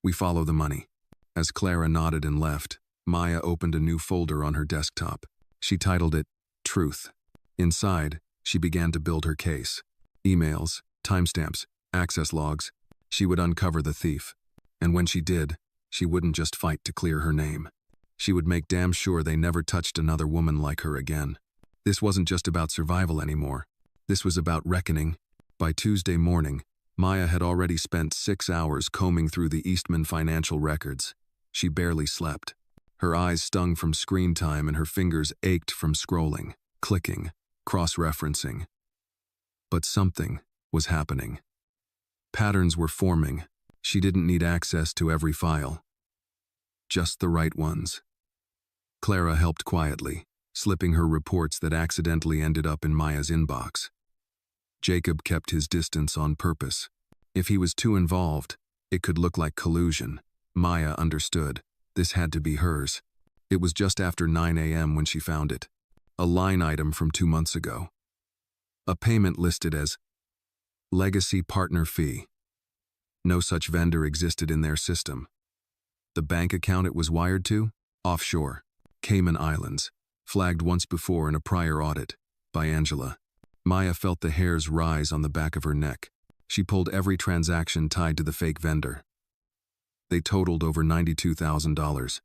We follow the money. As Clara nodded and left, Maya opened a new folder on her desktop. She titled it, Truth. Inside, she began to build her case. Emails, timestamps, access logs. She would uncover the thief. And when she did, she wouldn't just fight to clear her name. She would make damn sure they never touched another woman like her again. This wasn't just about survival anymore. This was about reckoning. By Tuesday morning, Maya had already spent 6 hours combing through the Eastman financial records. She barely slept. Her eyes stung from screen time and her fingers ached from scrolling, clicking, cross-referencing. But something was happening. Patterns were forming. She didn't need access to every file. Just the right ones. Clara helped quietly, slipping her reports that accidentally ended up in Maya's inbox. Jacob kept his distance on purpose. If he was too involved, it could look like collusion. Maya understood. This had to be hers. It was just after 9 a.m. when she found it. A line item from 2 months ago. A payment listed as Legacy Partner Fee. No such vendor existed in their system. The bank account it was wired to? Offshore. Cayman Islands. Flagged once before in a prior audit. By Angela. Maya felt the hairs rise on the back of her neck. She pulled every transaction tied to the fake vendor. They totaled over $92,000.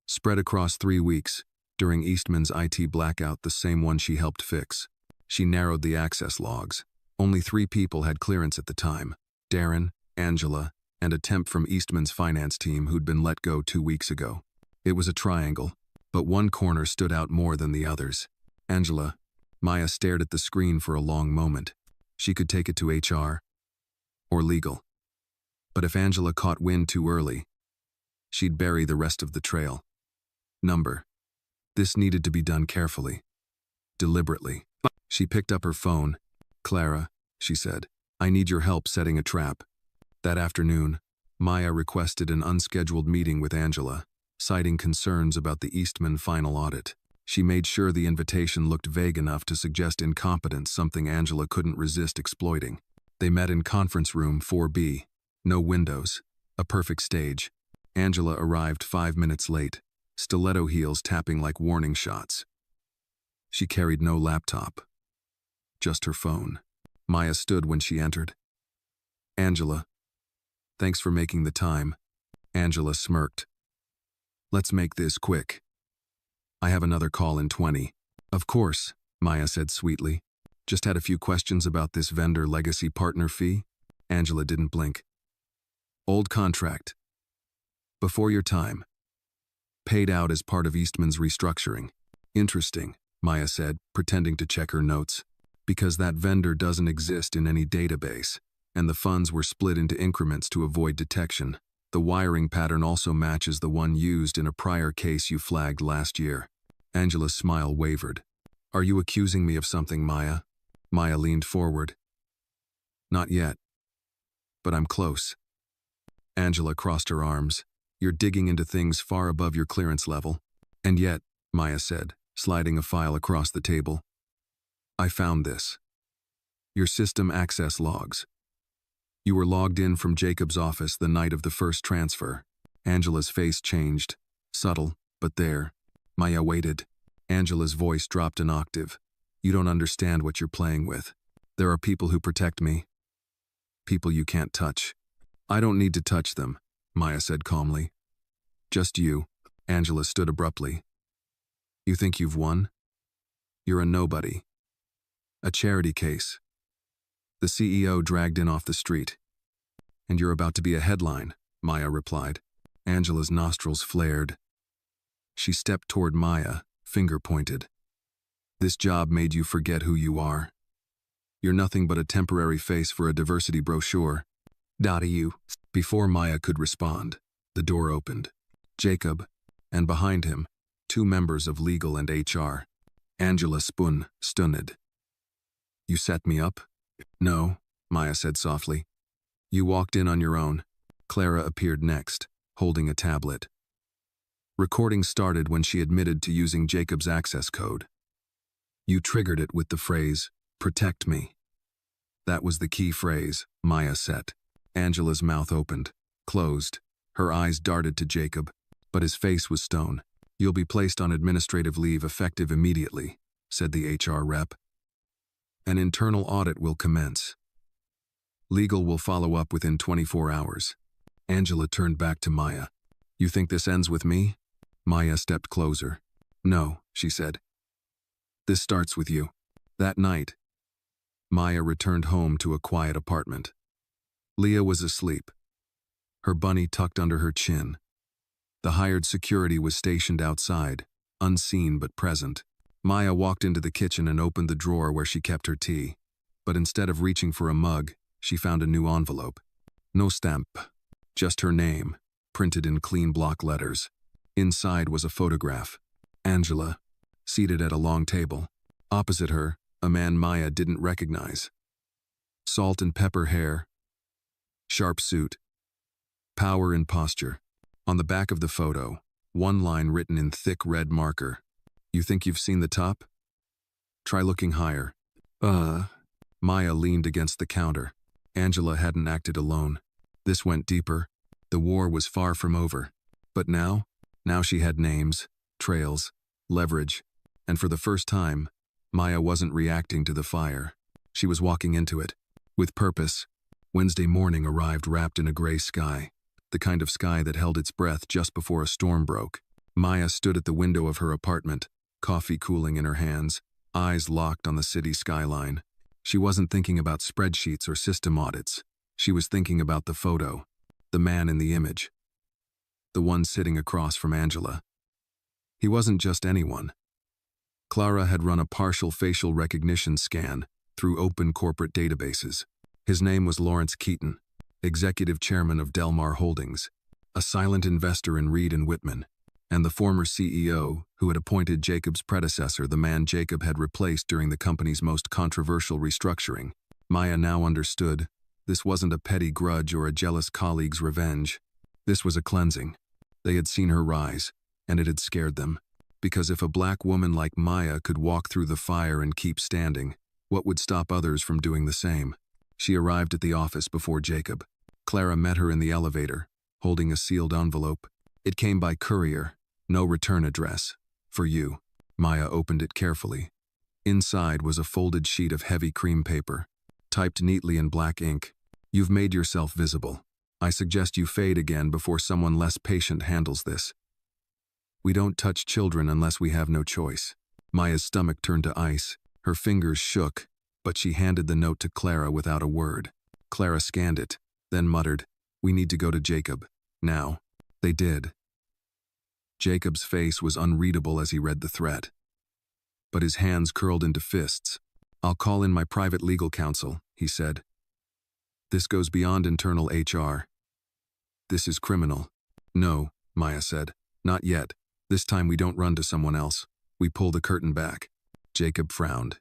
Spread across 3 weeks, during Eastman's IT blackout, the same one she helped fix. She narrowed the access logs. Only 3 people had clearance at the time. Darren, Angela, and a temp from Eastman's finance team who'd been let go 2 weeks ago. It was a triangle, but one corner stood out more than the others. Angela. Maya stared at the screen for a long moment. She could take it to HR. Or legal. But if Angela caught wind too early, she'd bury the rest of the trail. Number. This needed to be done carefully. Deliberately. She picked up her phone. Clara, she said, I need your help setting a trap. That afternoon, Maya requested an unscheduled meeting with Angela, citing concerns about the Eastman final audit. She made sure the invitation looked vague enough to suggest incompetence, something Angela couldn't resist exploiting. They met in conference room 4B. No windows. A perfect stage. Angela arrived 5 minutes late, stiletto heels tapping like warning shots. She carried no laptop. Just her phone. Maya stood when she entered. Angela. Thanks for making the time. Angela smirked. Let's make this quick. I have another call in 20. Of course, Maya said sweetly. Just had a few questions about this vendor legacy partner fee. Angela didn't blink. Old contract. Before your time. Paid out as part of Eastman's restructuring. Interesting, Maya said, pretending to check her notes. Because that vendor doesn't exist in any database, and the funds were split into increments to avoid detection. The wiring pattern also matches the one used in a prior case you flagged last year. Angela's smile wavered. Are you accusing me of something, Maya? Maya leaned forward. Not yet. But I'm close. Angela crossed her arms. You're digging into things far above your clearance level. And yet, Maya said, sliding a file across the table. I found this. Your system access logs. You were logged in from Jacob's office the night of the first transfer. Angela's face changed. Subtle, but there. Maya waited. Angela's voice dropped an octave. You don't understand what you're playing with. There are people who protect me. People you can't touch. I don't need to touch them, Maya said calmly. Just you. Angela stood abruptly. You think you've won? You're a nobody. A charity case. The CEO dragged in off the street. And you're about to be a headline, Maya replied. Angela's nostrils flared. She stepped toward Maya, finger pointed. This job made you forget who you are. You're nothing but a temporary face for a diversity brochure. You. Before Maya could respond, the door opened. Jacob, and behind him, 2 members of legal and HR. Angela stunned. You set me up? No, Maya said softly. You walked in on your own. Clara appeared next, holding a tablet. Recording started when she admitted to using Jacob's access code. You triggered it with the phrase, "Protect me." That was the key phrase, Maya said. Angela's mouth opened, closed. Her eyes darted to Jacob, but his face was stone. You'll be placed on administrative leave effective immediately, said the HR rep. An internal audit will commence. Legal will follow up within 24 hours. Angela turned back to Maya. You think this ends with me? Maya stepped closer. No, she said. This starts with you. That night, Maya returned home to a quiet apartment. Leah was asleep, her bunny tucked under her chin. The hired security was stationed outside, unseen but present. Maya walked into the kitchen and opened the drawer where she kept her tea. But instead of reaching for a mug, she found a new envelope. No stamp, just her name, printed in clean block letters. Inside was a photograph. Angela, seated at a long table. Opposite her, a man Maya didn't recognize. Salt and pepper hair, sharp suit, power and posture. On the back of the photo, one line written in thick red marker. You think you've seen the top? Try looking higher. Maya leaned against the counter. Angela hadn't acted alone. This went deeper. The war was far from over. But now she had names, trails, leverage, and for the first time, Maya wasn't reacting to the fire. She was walking into it, with purpose. Wednesday morning arrived wrapped in a gray sky, the kind of sky that held its breath just before a storm broke. Maya stood at the window of her apartment, coffee cooling in her hands, eyes locked on the city skyline. She wasn't thinking about spreadsheets or system audits. She was thinking about the photo, the man in the image, the one sitting across from Angela. He wasn't just anyone. Clara had run a partial facial recognition scan through open corporate databases. His name was Lawrence Keaton, executive chairman of Delmar Holdings, a silent investor in Reed and Whitman, and the former CEO who had appointed Jacob's predecessor, the man Jacob had replaced during the company's most controversial restructuring. Maya now understood. This wasn't a petty grudge or a jealous colleague's revenge. This was a cleansing. They had seen her rise, and it had scared them. Because if a black woman like Maya could walk through the fire and keep standing, what would stop others from doing the same? She arrived at the office before Jacob. Clara met her in the elevator, holding a sealed envelope. It came by courier, no return address. For you. Maya opened it carefully. Inside was a folded sheet of heavy cream paper, typed neatly in black ink. You've made yourself visible. I suggest you fade again before someone less patient handles this. We don't touch children unless we have no choice. Maya's stomach turned to ice. Her fingers shook, but she handed the note to Clara without a word. Clara scanned it, then muttered, We need to go to Jacob. Now. They did. Jacob's face was unreadable as he read the threat. But his hands curled into fists. I'll call in my private legal counsel, he said. This goes beyond internal HR. This is criminal. No, Maya said. Not yet. This time we don't run to someone else. We pull the curtain back. Jacob frowned.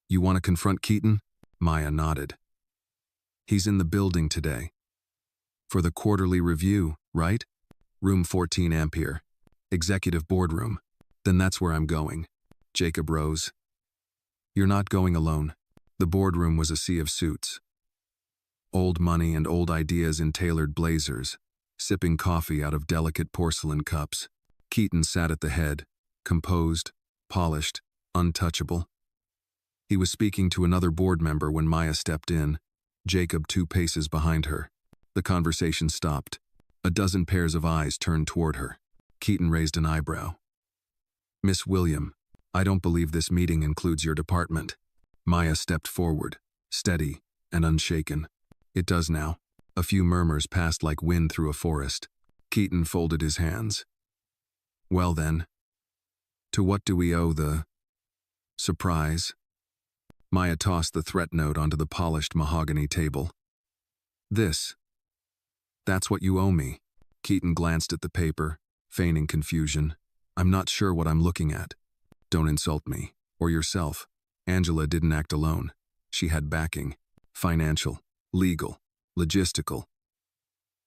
You want to confront Keaton? Maya nodded. He's in the building today. For the quarterly review, right? Room 14 Ampere. Executive boardroom. Then that's where I'm going. Jacob rose. You're not going alone. The boardroom was a sea of suits. Old money and old ideas in tailored blazers, sipping coffee out of delicate porcelain cups. Keaton sat at the head, composed, polished, untouchable. He was speaking to another board member when Maya stepped in, Jacob 2 paces behind her. The conversation stopped. A dozen pairs of eyes turned toward her. Keaton raised an eyebrow. Miss William, I don't believe this meeting includes your department. Maya stepped forward, steady and unshaken. It does now. A few murmurs passed like wind through a forest. Keaton folded his hands. Well then, to what do we owe the surprise? Maya tossed the threat note onto the polished mahogany table. This. That's what you owe me. Keaton glanced at the paper, feigning confusion. I'm not sure what I'm looking at. Don't insult me, or yourself. Angela didn't act alone. She had backing. Financial, legal, logistical.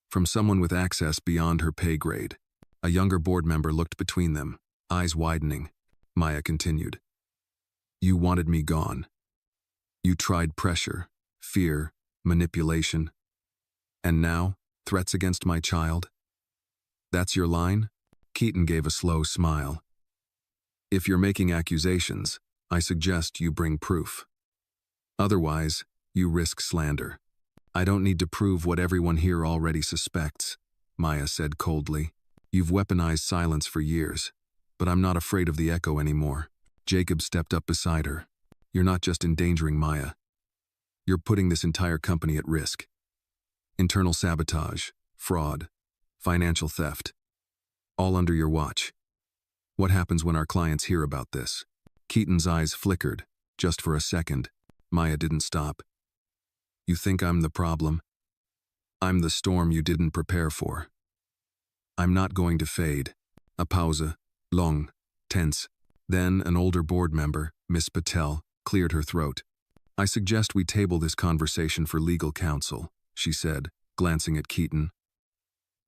From someone with access beyond her pay grade. A younger board member looked between them, eyes widening. Maya continued. You wanted me gone. You tried pressure, fear, manipulation. And now, threats against my child? That's your line? Keaton gave a slow smile. If you're making accusations, I suggest you bring proof. Otherwise, you risk slander. I don't need to prove what everyone here already suspects, Maya said coldly. You've weaponized silence for years, but I'm not afraid of the echo anymore. Jacob stepped up beside her. You're not just endangering Maya. You're putting this entire company at risk. Internal sabotage, fraud, financial theft. All under your watch. What happens when our clients hear about this? Keaton's eyes flickered, just for a second. Maya didn't stop. You think I'm the problem? I'm the storm you didn't prepare for. I'm not going to fade. A pause, long, tense. Then an older board member, Miss Patel, cleared her throat. I suggest we table this conversation for legal counsel, she said, glancing at Keaton.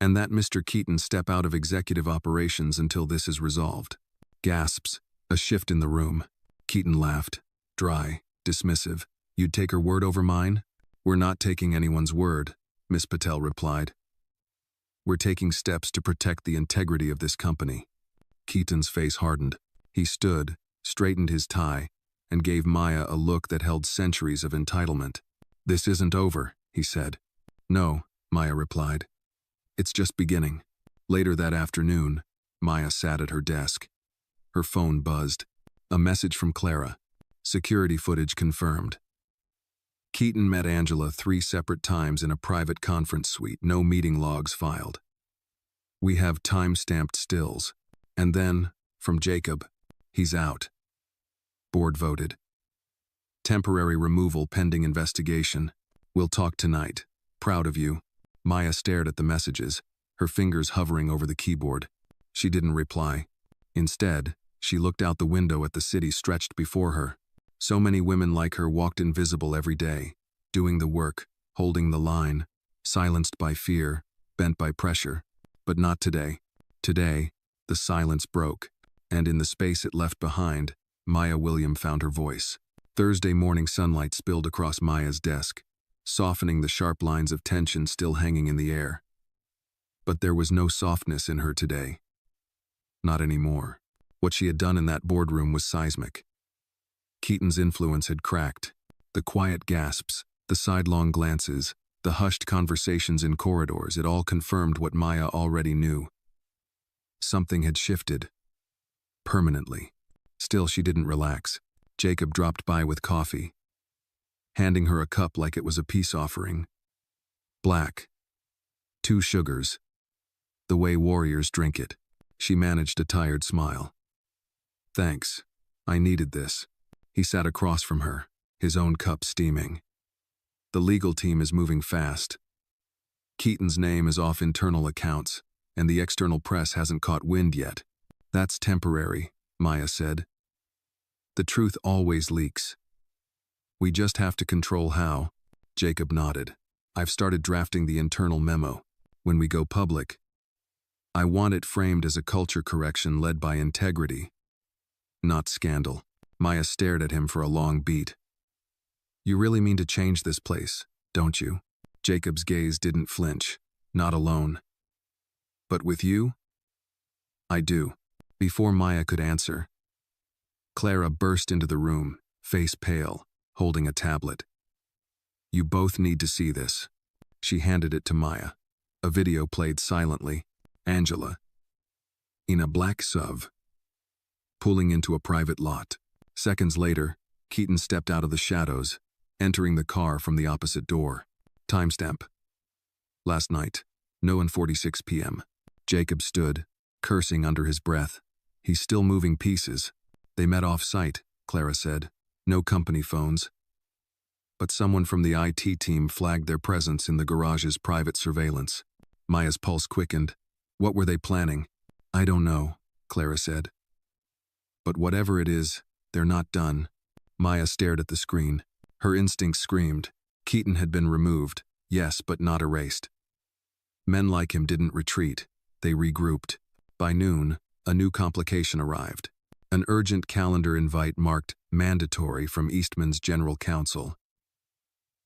And that Mr. Keaton step out of executive operations until this is resolved. Gasps, a shift in the room. Keaton laughed, dry, dismissive. You'd take her word over mine? We're not taking anyone's word, Miss Patel replied. We're taking steps to protect the integrity of this company. Keaton's face hardened. He stood, straightened his tie, and gave Maya a look that held centuries of entitlement. This isn't over, he said. No, Maya replied. It's just beginning. Later that afternoon, Maya sat at her desk. Her phone buzzed. A message from Clara. Security footage confirmed. Keaton met Angela 3 separate times in a private conference suite, no meeting logs filed. We have time-stamped stills. And then, from Jacob, he's out. Board voted. Temporary removal pending investigation. We'll talk tonight. Proud of you. Maya stared at the messages, her fingers hovering over the keyboard. She didn't reply. Instead, she looked out the window at the city stretched before her. So many women like her walked invisible every day, doing the work, holding the line, silenced by fear, bent by pressure. But not today. Today, the silence broke, and in the space it left behind, Maya William found her voice. Thursday morning sunlight spilled across Maya's desk, softening the sharp lines of tension still hanging in the air. But there was no softness in her today. Not anymore. What she had done in that boardroom was seismic. Keaton's influence had cracked. The quiet gasps, the sidelong glances, the hushed conversations in corridors, it all confirmed what Maya already knew. Something had shifted. Permanently. Still, she didn't relax. Jacob dropped by with coffee, handing her a cup like it was a peace offering. Black. 2 sugars. The way warriors drink it. She managed a tired smile. Thanks. I needed this. He sat across from her, his own cup steaming. The legal team is moving fast. Keaton's name is off internal accounts, and the external press hasn't caught wind yet. That's temporary, Maya said. The truth always leaks. We just have to control how. Jacob nodded. I've started drafting the internal memo. When we go public, I want it framed as a culture correction led by integrity, not scandal. Maya stared at him for a long beat. You really mean to change this place, don't you? Jacob's gaze didn't flinch. Not alone. But with you? I do. Before Maya could answer, Clara burst into the room, face pale, holding a tablet. You both need to see this. She handed it to Maya. A video played silently. Angela, in a black SUV, pulling into a private lot. Seconds later, Keaton stepped out of the shadows, entering the car from the opposite door. Timestamp. Last night, 9:46 p.m. Jacob stood, cursing under his breath. He's still moving pieces. They met off-site, Clara said. No company phones. But someone from the IT team flagged their presence in the garage's private surveillance. Maya's pulse quickened. What were they planning? I don't know, Clara said. But whatever it is, they're not done. Maya stared at the screen. Her instincts screamed. Keaton had been removed, yes, but not erased. Men like him didn't retreat. They regrouped. By noon, a new complication arrived. An urgent calendar invite marked mandatory from Eastman's general counsel.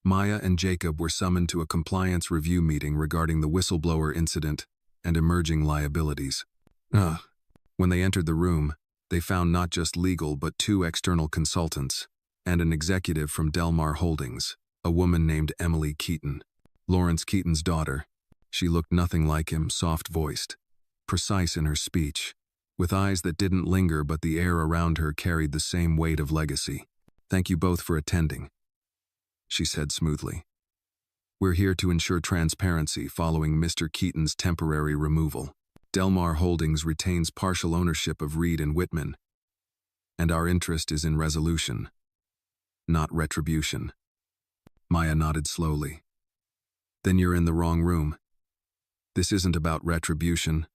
Maya and Jacob were summoned to a compliance review meeting regarding the whistleblower incident and emerging liabilities. When they entered the room, they found not just legal but 2 external consultants and an executive from Delmar Holdings, a woman named Emily Keaton, Lawrence Keaton's daughter. She looked nothing like him, soft-voiced, precise in her speech, with eyes that didn't linger but the air around her carried the same weight of legacy. Thank you both for attending, she said smoothly. We're here to ensure transparency following Mr. Keaton's temporary removal. Delmar Holdings retains partial ownership of Reed and Whitman, and our interest is in resolution, not retribution. Maya nodded slowly. Then you're in the wrong room. This isn't about retribution.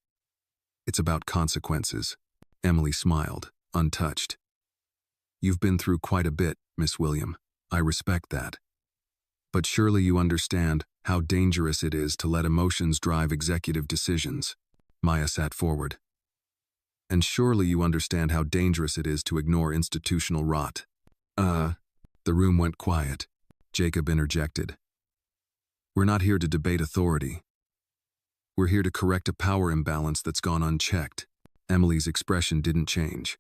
It's about consequences. Emily smiled, untouched. You've been through quite a bit, Miss William. I respect that. But surely you understand how dangerous it is to let emotions drive executive decisions. Maya sat forward. And surely you understand how dangerous it is to ignore institutional rot. The room went quiet. Jacob interjected. We're not here to debate authority. We're here to correct a power imbalance that's gone unchecked. Emily's expression didn't change.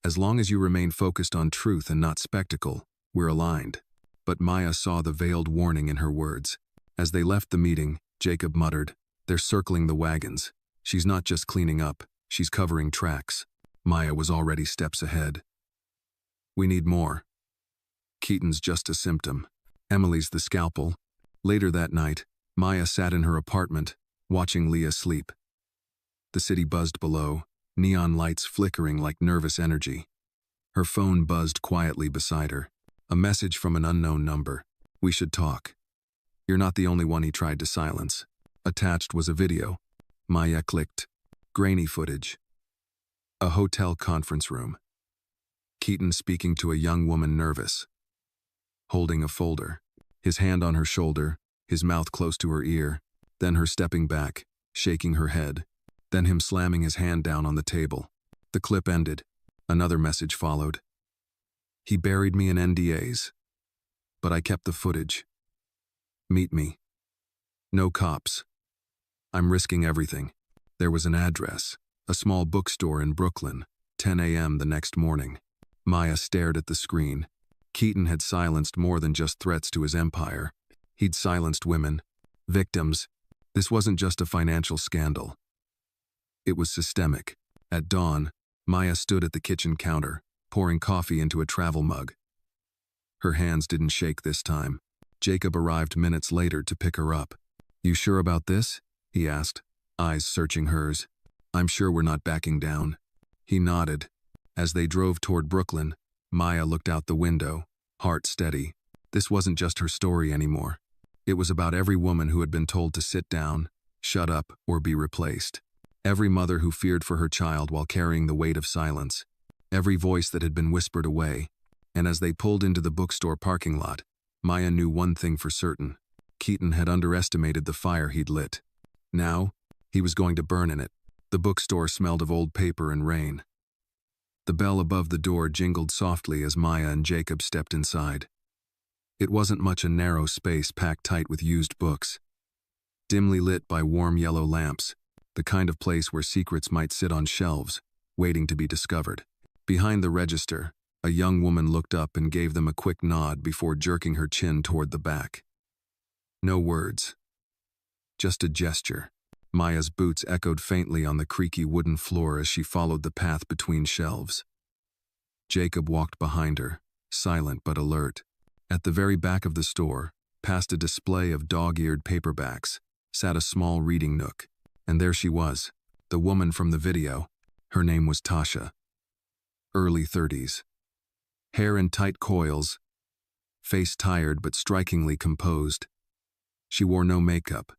As long as you remain focused on truth and not spectacle, we're aligned. But Maya saw the veiled warning in her words. As they left the meeting, Jacob muttered, They're circling the wagons. She's not just cleaning up, she's covering tracks. Maya was already steps ahead. We need more. Keaton's just a symptom. Emily's the scalpel. Later that night, Maya sat in her apartment, watching Leah sleep. The city buzzed below, neon lights flickering like nervous energy. Her phone buzzed quietly beside her. A message from an unknown number. We should talk. You're not the only one he tried to silence. Attached was a video. Maya clicked. Grainy footage. A hotel conference room. Keaton speaking to a young woman nervous. Holding a folder. His hand on her shoulder, his mouth close to her ear. Then her stepping back, shaking her head. Then him slamming his hand down on the table. The clip ended. Another message followed. He buried me in NDAs. But I kept the footage. Meet me. No cops. I'm risking everything. There was an address. A small bookstore in Brooklyn. 10 a.m. the next morning. Maya stared at the screen. Keaton had silenced more than just threats to his empire. He'd silenced women. Victims. This wasn't just a financial scandal. It was systemic. At dawn, Maya stood at the kitchen counter, pouring coffee into a travel mug. Her hands didn't shake this time. Jacob arrived minutes later to pick her up. You sure about this? He asked, eyes searching hers. I'm sure we're not backing down. He nodded. As they drove toward Brooklyn, Maya looked out the window, heart steady. This wasn't just her story anymore. It was about every woman who had been told to sit down, shut up, or be replaced. Every mother who feared for her child while carrying the weight of silence. Every voice that had been whispered away. And as they pulled into the bookstore parking lot, Maya knew one thing for certain. Keaton had underestimated the fire he'd lit. Now, he was going to burn in it. The bookstore smelled of old paper and rain. The bell above the door jingled softly as Maya and Jacob stepped inside. It wasn't much a narrow space packed tight with used books. Dimly lit by warm yellow lamps, the kind of place where secrets might sit on shelves, waiting to be discovered. Behind the register, a young woman looked up and gave them a quick nod before jerking her chin toward the back. No words. Just a gesture. Maya's boots echoed faintly on the creaky wooden floor as she followed the path between shelves. Jacob walked behind her, silent but alert. At the very back of the store, past a display of dog-eared paperbacks, sat a small reading nook. And there she was, the woman from the video. Her name was Tasha. Early 30s. Hair in tight coils, face tired but strikingly composed. She wore no makeup,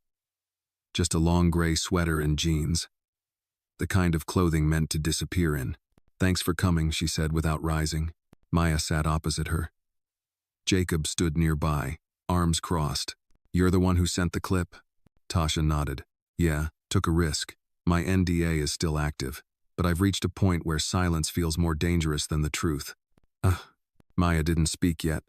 just a long gray sweater and jeans, the kind of clothing meant to disappear in. "Thanks for coming," she said without rising. Maya sat opposite her. Jacob stood nearby, arms crossed. "You're the one who sent the clip?" Tasha nodded. "Yeah, took a risk. My NDA is still active, but I've reached a point where silence feels more dangerous than the truth." Maya didn't speak yet.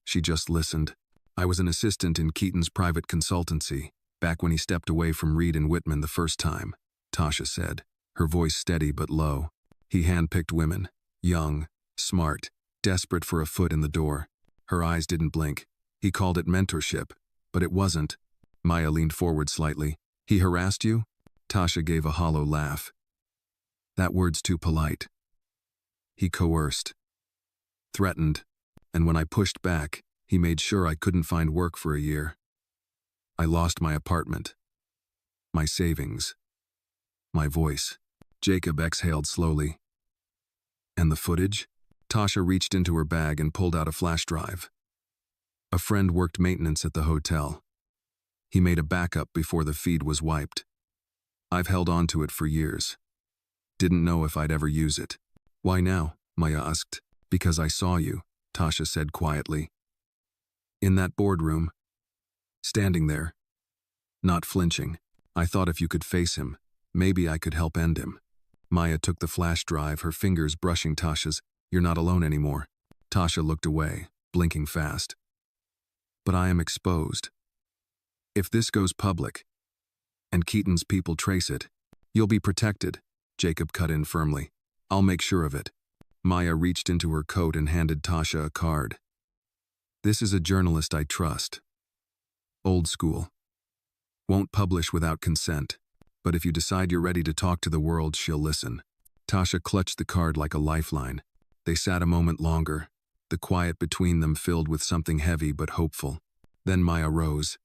She just listened. "I was an assistant in Keaton's private consultancy, back when he stepped away from Reed and Whitman the first time," Tasha said, her voice steady but low. "He handpicked women, young, smart, desperate for a foot in the door." Her eyes didn't blink. "He called it mentorship, but it wasn't." Maya leaned forward slightly. "He harassed you?" Tasha gave a hollow laugh. "That word's too polite. He coerced, threatened, and when I pushed back, he made sure I couldn't find work for a year. I lost my apartment, my savings, my voice." Jacob exhaled slowly. "And the footage?" Tasha reached into her bag and pulled out a flash drive. "A friend worked maintenance at the hotel. He made a backup before the feed was wiped. I've held on to it for years. Didn't know if I'd ever use it." "Why now?" Maya asked. "Because I saw you," Tasha said quietly. "In that boardroom. Standing there. Not flinching. I thought if you could face him, maybe I could help end him." Maya took the flash drive, her fingers brushing Tasha's. "You're not alone anymore." Tasha looked away, blinking fast. "But I am exposed. If this goes public, and Keaton's people trace it, you'll be protected," Jacob cut in firmly. "I'll make sure of it." Maya reached into her coat and handed Tasha a card. "This is a journalist I trust. Old school. Won't publish without consent, but if you decide you're ready to talk to the world, she'll listen." Tasha clutched the card like a lifeline. They sat a moment longer, the quiet between them filled with something heavy but hopeful. Then Maya rose.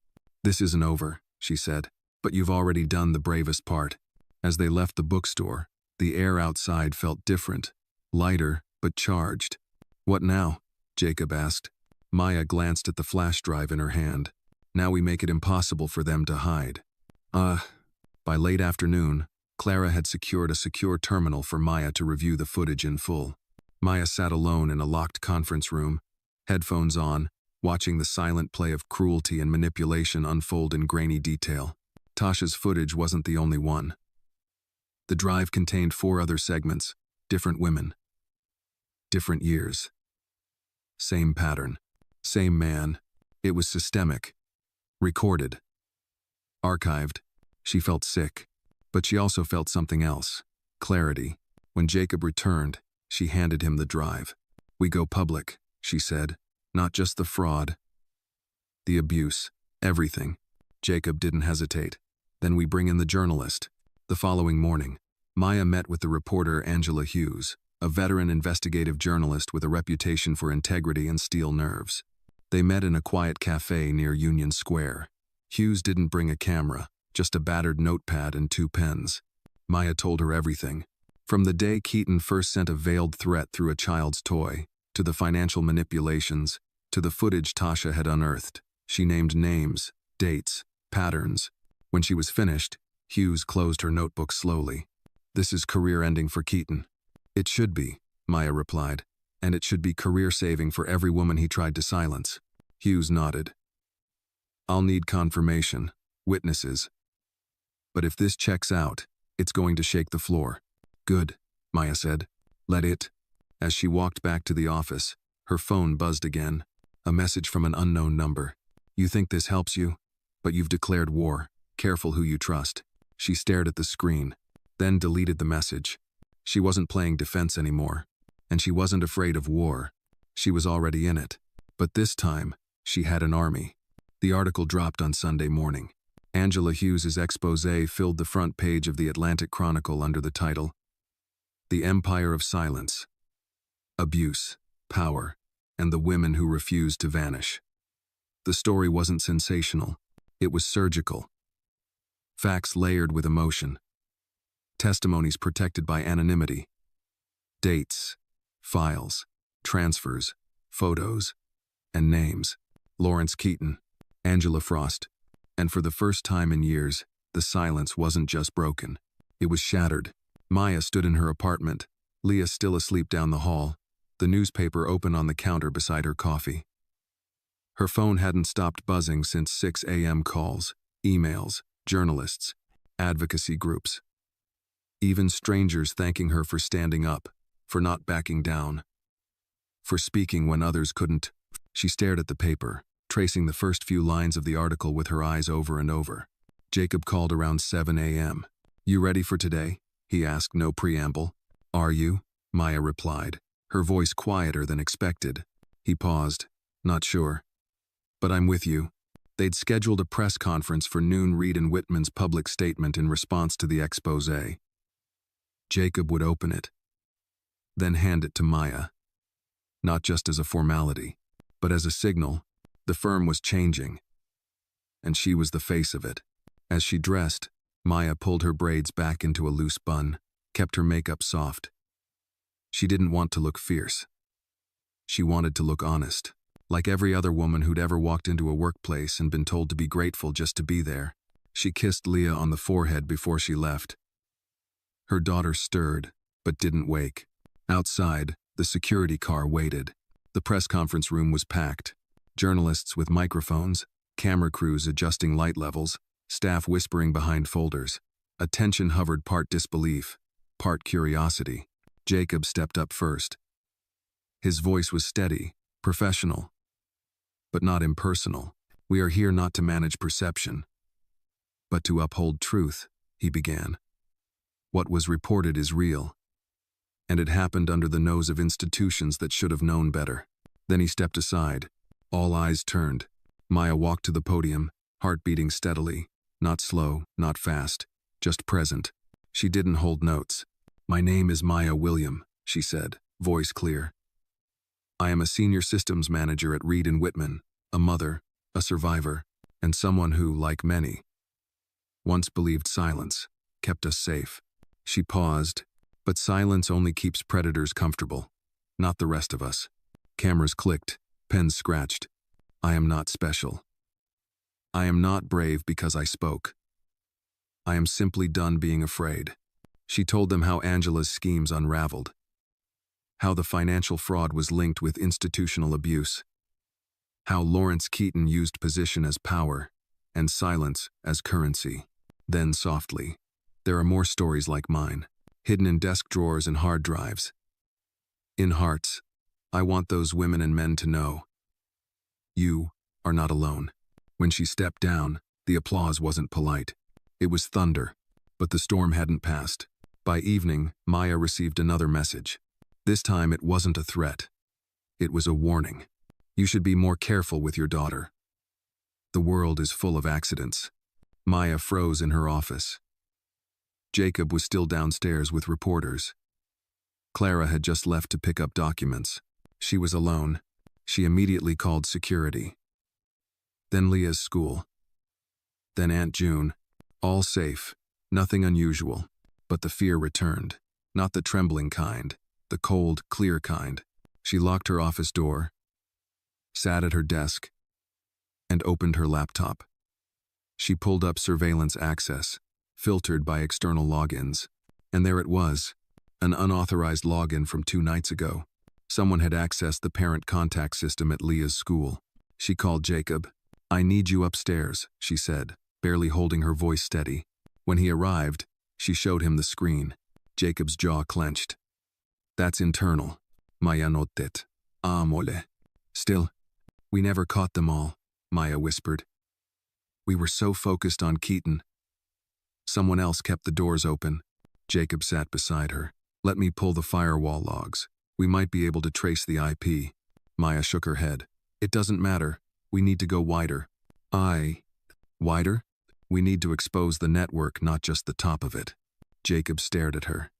"This isn't over," she said, "but you've already done the bravest part." As they left the bookstore, the air outside felt different, lighter but charged. "What now?" Jacob asked. Maya glanced at the flash drive in her hand. "Now we make it impossible for them to hide." By late afternoon, Clara had secured a secure terminal for Maya to review the footage in full. Maya sat alone in a locked conference room, headphones on, watching the silent play of cruelty and manipulation unfold in grainy detail. Tasha's footage wasn't the only one. The drive contained 4 other segments, different women, different years. Same pattern, same man. It was systemic, recorded, archived. She felt sick, but she also felt something else, clarity. When Jacob returned, she handed him the drive. "We go public," she said. "Not just the fraud, the abuse, everything." Jacob didn't hesitate. "Then we bring in the journalist." The following morning, Maya met with the reporter Angela Hughes, a veteran investigative journalist with a reputation for integrity and steel nerves. They met in a quiet cafe near Union Square. Hughes didn't bring a camera, just a battered notepad and 2 pens. Maya told her everything. From the day Keaton first sent a veiled threat through a child's toy, to the financial manipulations, to the footage Tasha had unearthed. She named names, dates, patterns. When she was finished, Hughes closed her notebook slowly. "This is career-ending for Keaton." "It should be," Maya replied, "and it should be career-saving for every woman he tried to silence." Hughes nodded. "I'll need confirmation, witnesses. But if this checks out, it's going to shake the floor." "Good," Maya said. "Let it." As she walked back to the office, her phone buzzed again. A message from an unknown number. "You think this helps you? But you've declared war. Careful who you trust." She stared at the screen, then deleted the message. She wasn't playing defense anymore, and she wasn't afraid of war. She was already in it. But this time, she had an army. The article dropped on Sunday morning. Angela Hughes's exposé filled the front page of the Atlantic Chronicle under the title, "The Empire of Silence. Abuse, Power, and the Women Who Refused to Vanish." The story wasn't sensational. It was surgical. Facts layered with emotion. Testimonies protected by anonymity. Dates, files, transfers, photos, and names. Lawrence Keaton, Angela Frost. And for the first time in years, the silence wasn't just broken. It was shattered. Maya stood in her apartment, Leah still asleep down the hall, the newspaper open on the counter beside her coffee. Her phone hadn't stopped buzzing since 6 a.m. calls, emails, journalists, advocacy groups. Even strangers thanking her for standing up, for not backing down, for speaking when others couldn't. She stared at the paper, tracing the first few lines of the article with her eyes over and over. Jacob called around 7 a.m. "You ready for today?" he asked, no preamble. "Are you?" Maya replied, her voice quieter than expected. He paused. "Not sure. But I'm with you." They'd scheduled a press conference for noon. Reed and Whitman's public statement in response to the exposé. Jacob would open it, then hand it to Maya. Not just as a formality, but as a signal. The firm was changing, and she was the face of it. As she dressed, Maya pulled her braids back into a loose bun, kept her makeup soft. She didn't want to look fierce. She wanted to look honest, like every other woman who'd ever walked into a workplace and been told to be grateful just to be there. She kissed Leah on the forehead before she left. Her daughter stirred, but didn't wake. Outside, the security car waited. The press conference room was packed. Journalists with microphones, camera crews adjusting light levels, staff whispering behind folders. Attention hovered, part disbelief, part curiosity. Jacob stepped up first. His voice was steady, professional, but not impersonal. "We are here not to manage perception, but to uphold truth," he began. "What was reported is real, and it happened under the nose of institutions that should have known better." Then he stepped aside. All eyes turned. Maya walked to the podium, heart beating steadily, not slow, not fast, just present. She didn't hold notes. "My name is Maya William," she said, voice clear. "I am a senior systems manager at Reed and Whitman, a mother, a survivor, and someone who, like many, once believed silence kept us safe." She paused, but silence only keeps predators comfortable, not the rest of us. Cameras clicked, pens scratched. "I am not special. I am not brave because I spoke. I am simply done being afraid." She told them how Angela's schemes unraveled, how the financial fraud was linked with institutional abuse, how Lawrence Keaton used position as power and silence as currency. Then softly, "There are more stories like mine, hidden in desk drawers and hard drives. In hearts, I want those women and men to know. You are not alone." When she stepped down, the applause wasn't polite. It was thunder, but the storm hadn't passed. By evening, Maya received another message. This time it wasn't a threat. It was a warning. "You should be more careful with your daughter. The world is full of accidents." Maya froze in her office. Jacob was still downstairs with reporters. Clara had just left to pick up documents. She was alone. She immediately called security. Then Leah's school. Then Aunt June. All safe, nothing unusual. But the fear returned. Not the trembling kind, the cold, clear kind. She locked her office door, sat at her desk, and opened her laptop. She pulled up surveillance access, filtered by external logins. And there it was, an unauthorized login from 2 nights ago. Someone had accessed the parent contact system at Leah's school. She called Jacob. "I need you upstairs," she said, barely holding her voice steady. When he arrived, she showed him the screen. Jacob's jaw clenched. "That's internal. Maya notet. Mole. Still, we never caught them all," Maya whispered. "We were so focused on Keaton. Someone else kept the doors open." Jacob sat beside her. "Let me pull the firewall logs. We might be able to trace the IP." Maya shook her head. "It doesn't matter. We need to go wider." Wider? "We need to expose the network, not just the top of it." Jacob stared at her.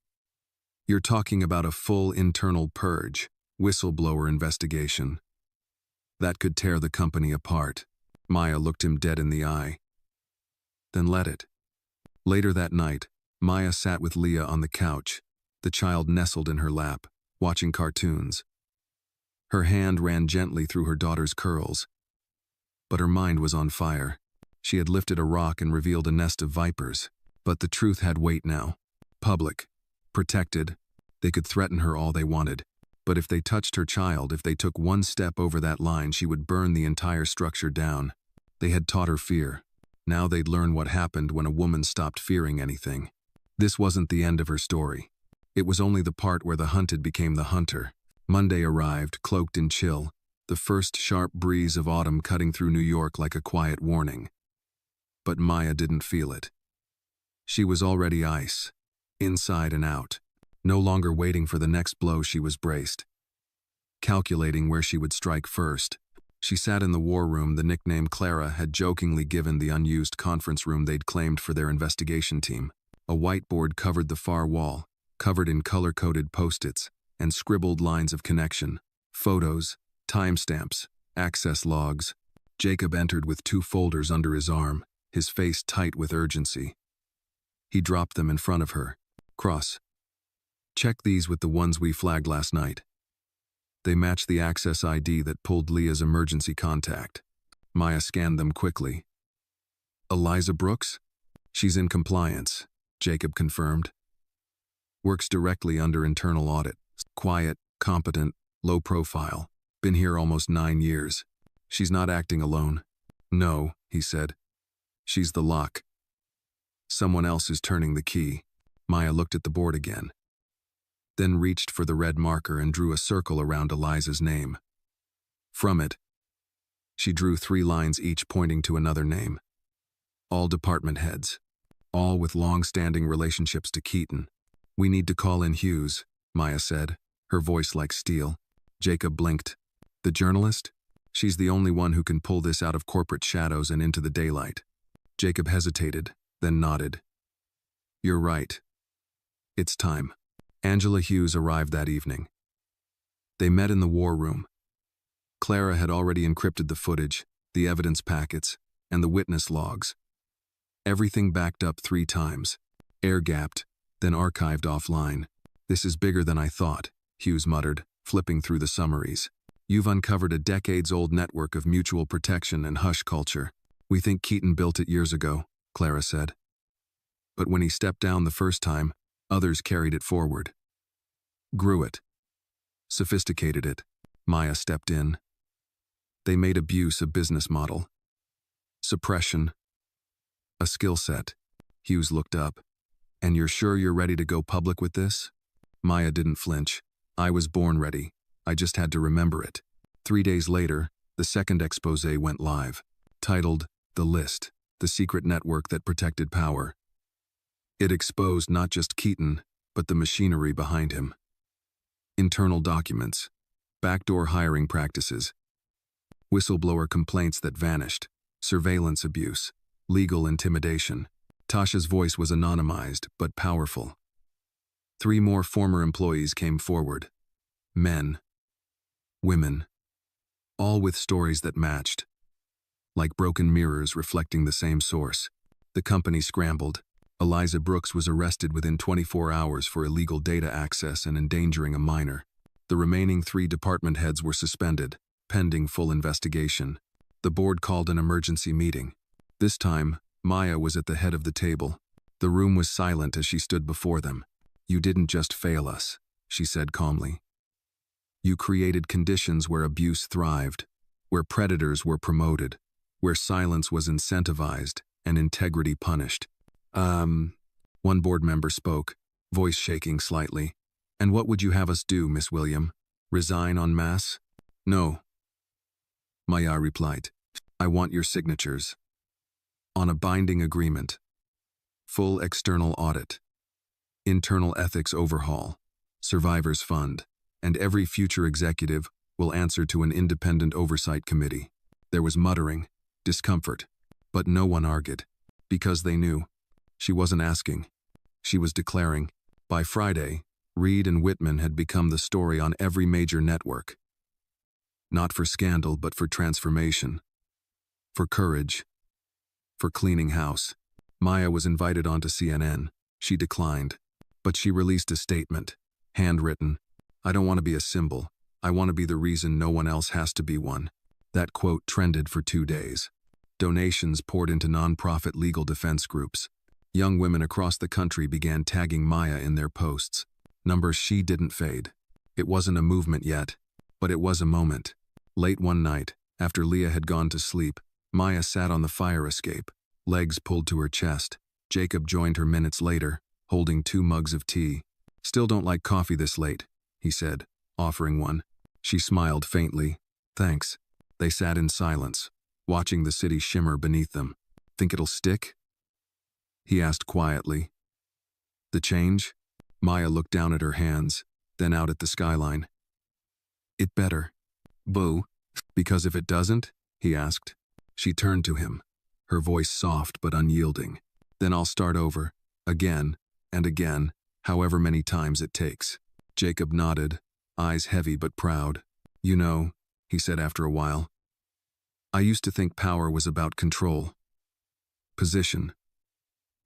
"You're talking about a full internal purge, whistleblower investigation. That could tear the company apart." Maya looked him dead in the eye. "Then let it. Later that night, Maya sat with Leah on the couch, the child nestled in her lap, watching cartoons. Her hand ran gently through her daughter's curls, but her mind was on fire. She had lifted a rock and revealed a nest of vipers, but the truth had weight now. Public, protected, they could threaten her all they wanted. But if they touched her child, if they took one step over that line, she would burn the entire structure down. They had taught her fear. Now they'd learn what happened when a woman stopped fearing anything. This wasn't the end of her story. It was only the part where the hunted became the hunter. Monday arrived, cloaked in chill, the first sharp breeze of autumn cutting through New York like a quiet warning. But Maya didn't feel it. She was already ice, inside and out. No longer waiting for the next blow, she was braced, calculating where she would strike first. She sat in the war room the nickname Clara had jokingly given the unused conference room they'd claimed for their investigation team. A whiteboard covered the far wall, covered in color-coded post-its and scribbled lines of connection, photos, timestamps, access logs. Jacob entered with 2 folders under his arm, his face tight with urgency. He dropped them in front of her. Cross. Check these with the ones we flagged last night. They match the access ID that pulled Leah's emergency contact. Maya scanned them quickly. Eliza Brooks? She's in compliance, Jacob confirmed. Works directly under internal audit. Quiet, competent, low profile. Been here almost 9 years. She's not acting alone. No, he said. She's the lock. Someone else is turning the key. Maya looked at the board again, then reached for the red marker and drew a circle around Eliza's name. From it, she drew 3 lines each pointing to another name. All department heads, all with long-standing relationships to Keaton. We need to call in Hughes, Maya said, her voice like steel. Jacob blinked. The journalist? She's the only one who can pull this out of corporate shadows and into the daylight. Jacob hesitated, then nodded. You're right. It's time. Angela Hughes arrived that evening. They met in the war room. Clara had already encrypted the footage, the evidence packets, and the witness logs. Everything backed up 3 times, air-gapped, then archived offline. This is bigger than I thought, Hughes muttered, flipping through the summaries. You've uncovered a decades-old network of mutual protection and hush culture. We think Keaton built it years ago, Clara said. But when he stepped down the first time, others carried it forward. Grew it. Sophisticated it. Maya stepped in. They made abuse a business model. Suppression. A skill set. Hughes looked up. And you're sure you're ready to go public with this? Maya didn't flinch. I was born ready. I just had to remember it. 3 days later, the second expose went live, titled The List, the secret network that protected power. It exposed not just Keaton, but the machinery behind him. Internal documents, backdoor hiring practices, whistleblower complaints that vanished, surveillance abuse, legal intimidation. Tasha's voice was anonymized, but powerful. 3 more former employees came forward. Men, women, all with stories that matched, like broken mirrors reflecting the same source. The company scrambled. Eliza Brooks was arrested within 24 hours for illegal data access and endangering a minor. The remaining 3 department heads were suspended, pending full investigation. The board called an emergency meeting. This time, Maya was at the head of the table. The room was silent as she stood before them. You didn't just fail us, she said calmly. You created conditions where abuse thrived, where predators were promoted, where silence was incentivized and integrity punished. One board member spoke, voice shaking slightly. And what would you have us do, Miss William? Resign en masse? No. Maya replied. I want your signatures. On a binding agreement. Full external audit. Internal ethics overhaul. Survivors fund. And every future executive will answer to an independent oversight committee. There was muttering, discomfort, but no one argued, because they knew. She wasn't asking. She was declaring. By Friday, Reed and Whitman had become the story on every major network. Not for scandal, but for transformation. For courage. For cleaning house. Maya was invited onto CNN. She declined. But she released a statement, handwritten. "I don't want to be a symbol. I want to be the reason no one else has to be one." That quote trended for 2 days. Donations poured into nonprofit legal defense groups. Young women across the country began tagging Maya in their posts. Numbers she didn't fade. It wasn't a movement yet, but it was a moment. Late one night, after Leah had gone to sleep, Maya sat on the fire escape, legs pulled to her chest. Jacob joined her minutes later, holding 2 mugs of tea. "Still don't like coffee this late," he said, offering one. She smiled faintly. "Thanks." They sat in silence, watching the city shimmer beneath them. "Think it'll stick?" he asked quietly. "The change?" Maya looked down at her hands, then out at the skyline. "It better." "Boo. Because if it doesn't?" he asked. She turned to him, her voice soft but unyielding. "Then I'll start over, again and again, however many times it takes." Jacob nodded, eyes heavy but proud. "You know," he said after a while, "I used to think power was about control, position,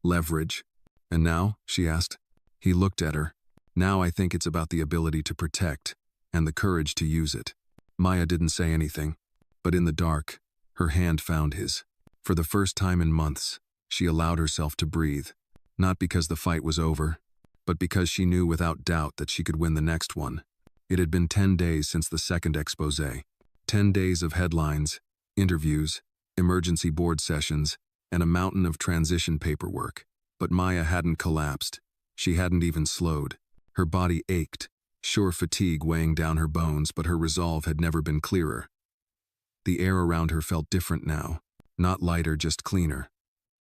leverage. And now?" she asked. He looked at her. "Now I think it's about the ability to protect, and the courage to use it." Maya didn't say anything, but in the dark, her hand found his. For the first time in months, she allowed herself to breathe, not because the fight was over, but because she knew without doubt that she could win the next one. It had been 10 days since the second exposé. 10 days of headlines, interviews, emergency board sessions, and a mountain of transition paperwork. But Maya hadn't collapsed. She hadn't even slowed. Her body ached, sure fatigue weighing down her bones, but her resolve had never been clearer. The air around her felt different now, not lighter, just cleaner.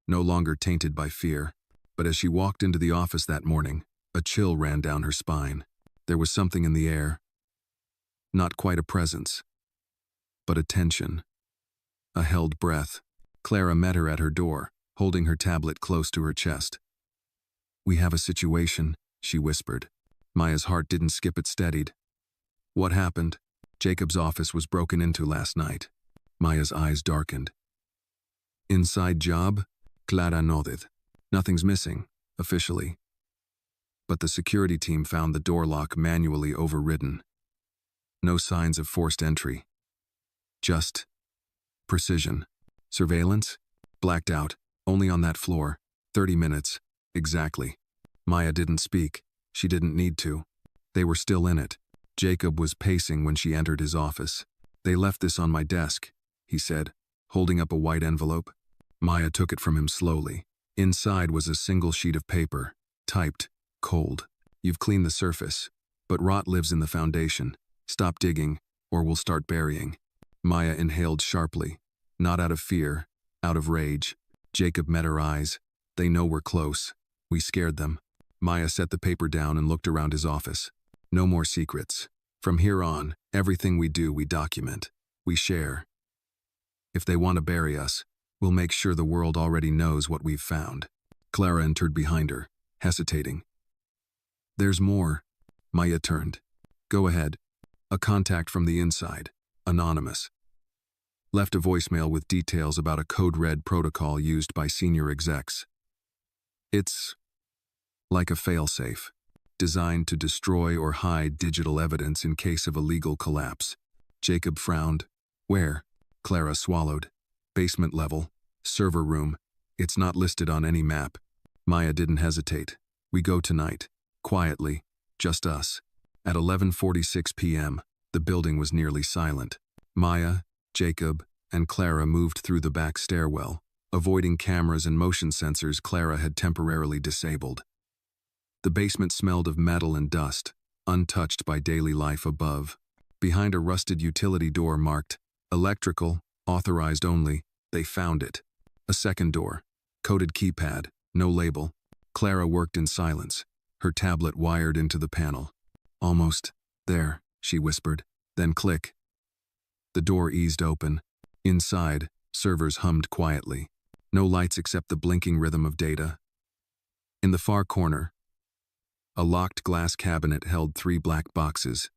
No longer tainted by fear. But as she walked into the office that morning, a chill ran down her spine. There was something in the air. Not quite a presence, but a tension. A held breath. Clara met her at her door, holding her tablet close to her chest. "We have a situation," she whispered. Maya's heart didn't skip, it steadied. "What happened?" "Jacob's office was broken into last night." Maya's eyes darkened. "Inside job?" Clara nodded. "Nothing's missing, officially. But the security team found the door lock manually overridden. No signs of forced entry. Just precision. Surveillance? Blacked out, only on that floor. 30 minutes, exactly." Maya didn't speak. She didn't need to. They were still in it. Jacob was pacing when she entered his office. "They left this on my desk," he said, holding up a white envelope. Maya took it from him slowly. Inside was a single sheet of paper, typed, cold. "You've cleaned the surface, but rot lives in the foundation. Stop digging, or we'll start burying." Maya inhaled sharply, not out of fear, out of rage. Jacob met her eyes. "They know we're close. We scared them." Maya set the paper down and looked around his office. "No more secrets. From here on, everything we do, we document. We share. If they want to bury us, we'll make sure the world already knows what we've found." Clara entered behind her, hesitating. "There's more." Maya turned. "Go ahead." "A contact from the inside. Anonymous. Left a voicemail with details about a code-red protocol used by senior execs. It's like a failsafe, designed to destroy or hide digital evidence in case of a legal collapse." Jacob frowned. "Where?" Clara swallowed. "Basement level. Server room. It's not listed on any map." Maya didn't hesitate. "We go tonight. Quietly. Just us." At 11:46 p.m., the building was nearly silent. Maya, Jacob, and Clara moved through the back stairwell, avoiding cameras and motion sensors Clara had temporarily disabled. The basement smelled of metal and dust, untouched by daily life above. Behind a rusted utility door marked, "Electrical, authorized only," they found it. A second door, coded keypad, no label. Clara worked in silence, her tablet wired into the panel. "Almost there," she whispered. Then click. The door eased open. Inside, servers hummed quietly. No lights except the blinking rhythm of data. In the far corner, a locked glass cabinet held 3 black boxes,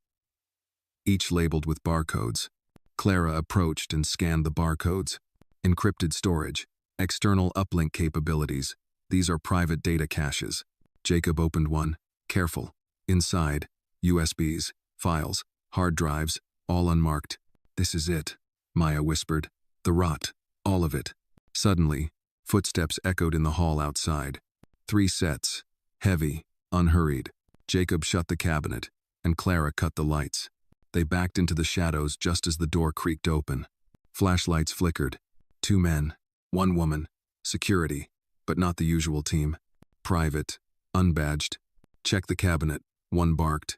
each labeled with barcodes. Clara approached and scanned the barcodes. Encrypted storage, external uplink capabilities, These are private data caches. Jacob opened one. Careful. Inside, USBs, files, hard drives, all unmarked. This is it, Maya whispered. The rot. All of it. Suddenly, footsteps echoed in the hall outside. 3 sets. Heavy, unhurried. Jacob shut the cabinet, and Clara cut the lights. They backed into the shadows just as the door creaked open. Flashlights flickered. 2 men, 1 woman. Security, but not the usual team. Private, unbadged. Check the cabinet, one barked.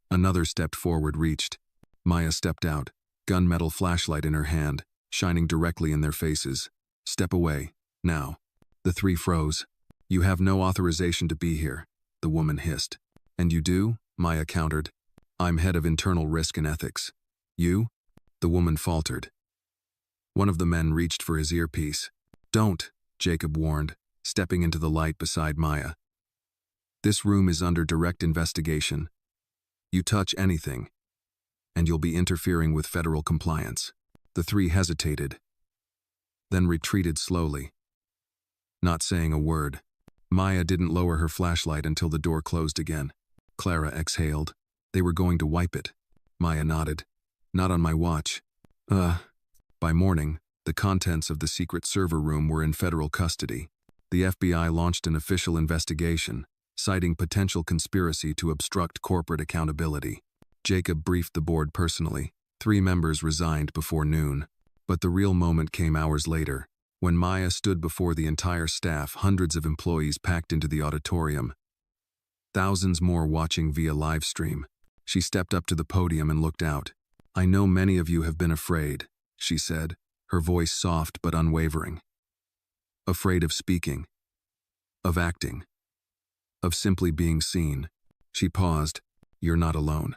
Another stepped forward, reached. Maya stepped out, gunmetal flashlight in her hand, shining directly in their faces. Step away, now. The 3 froze. You have no authorization to be here, the woman hissed. And you do? Maya countered. I'm head of internal risk and ethics. You? The woman faltered. One of the men reached for his earpiece. Don't, Jacob warned, stepping into the light beside Maya. This room is under direct investigation. You touch anything, and you'll be interfering with federal compliance. The 3 hesitated, then retreated slowly, not saying a word. Maya didn't lower her flashlight until the door closed again. Clara exhaled. They were going to wipe it. Maya nodded. Not on my watch. By morning, the contents of the secret server room were in federal custody. The FBI launched an official investigation, citing potential conspiracy to obstruct corporate accountability. Jacob briefed the board personally. 3 members resigned before noon. But the real moment came hours later, when Maya stood before the entire staff, hundreds of employees packed into the auditorium. Thousands more watching via live stream. She stepped up to the podium and looked out. I know many of you have been afraid, she said, her voice soft but unwavering. Afraid of speaking, of acting, of simply being seen. She paused. You're not alone.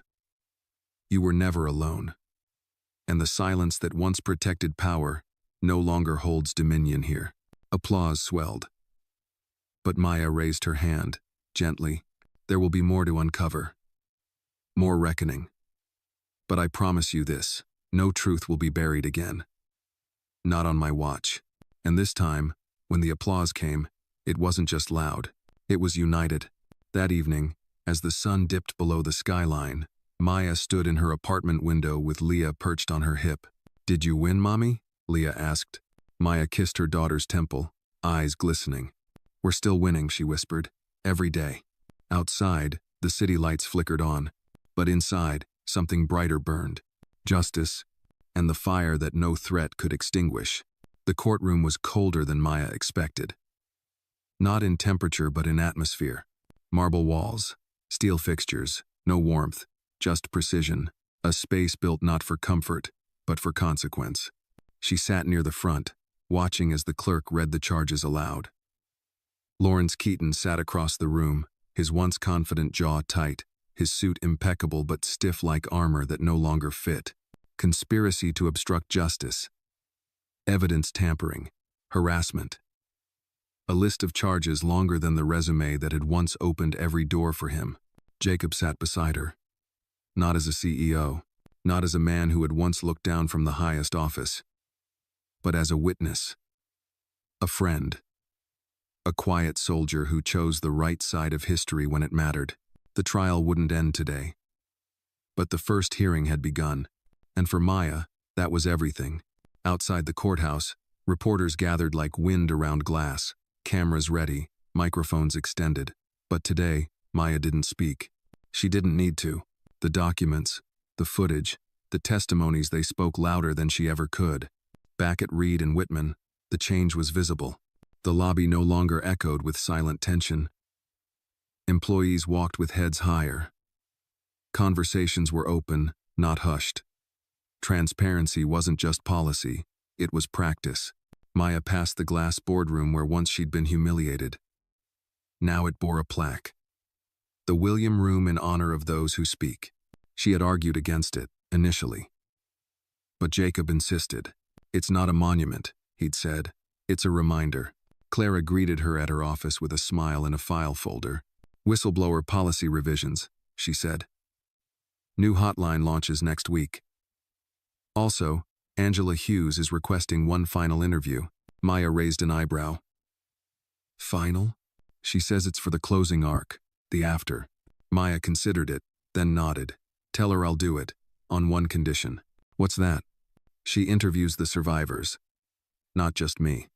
You were never alone. And the silence that once protected power no longer holds dominion here. Applause swelled. But Maya raised her hand, gently. There will be more to uncover. More reckoning. But I promise you this, no truth will be buried again. Not on my watch. And this time, when the applause came, it wasn't just loud. It was united. That evening, as the sun dipped below the skyline, Maya stood in her apartment window with Leah perched on her hip. Did you win, Mommy? Leah asked. Maya kissed her daughter's temple, eyes glistening. We're still winning, she whispered. Every day. Outside, the city lights flickered on. But inside, something brighter burned. Justice, and the fire that no threat could extinguish. The courtroom was colder than Maya expected. Not in temperature, but in atmosphere. Marble walls, steel fixtures, no warmth, just precision. A space built not for comfort, but for consequence. She sat near the front, watching as the clerk read the charges aloud. Lawrence Keaton sat across the room, his once confident jaw tight, his suit impeccable but stiff like armor that no longer fit. Conspiracy to obstruct justice. Evidence tampering. Harassment. A list of charges longer than the resume that had once opened every door for him. Jacob sat beside her. Not as a CEO, not as a man who had once looked down from the highest office, but as a witness. A friend. A quiet soldier who chose the right side of history when it mattered. The trial wouldn't end today. But the first hearing had begun, and for Maya, that was everything. Outside the courthouse, reporters gathered like wind around glass, cameras ready, microphones extended. But today, Maya didn't speak. She didn't need to. The documents, the footage, the testimonies, they spoke louder than she ever could. Back at Reed and Whitman, the change was visible. The lobby no longer echoed with silent tension. Employees walked with heads higher. Conversations were open, not hushed. Transparency wasn't just policy, it was practice. Maya passed the glass boardroom where once she'd been humiliated. Now it bore a plaque. The William Room in honor of those who speak. She had argued against it, initially. But Jacob insisted. It's not a monument, he'd said. It's a reminder. Clara greeted her at her office with a smile and a file folder. Whistleblower policy revisions, she said. New hotline launches next week. Also, Angela Hughes is requesting one final interview. Maya raised an eyebrow. Final? She says it's for the closing arc, the after. Maya considered it, then nodded. Tell her I'll do it, on one condition. What's that? She interviews the survivors. Not just me.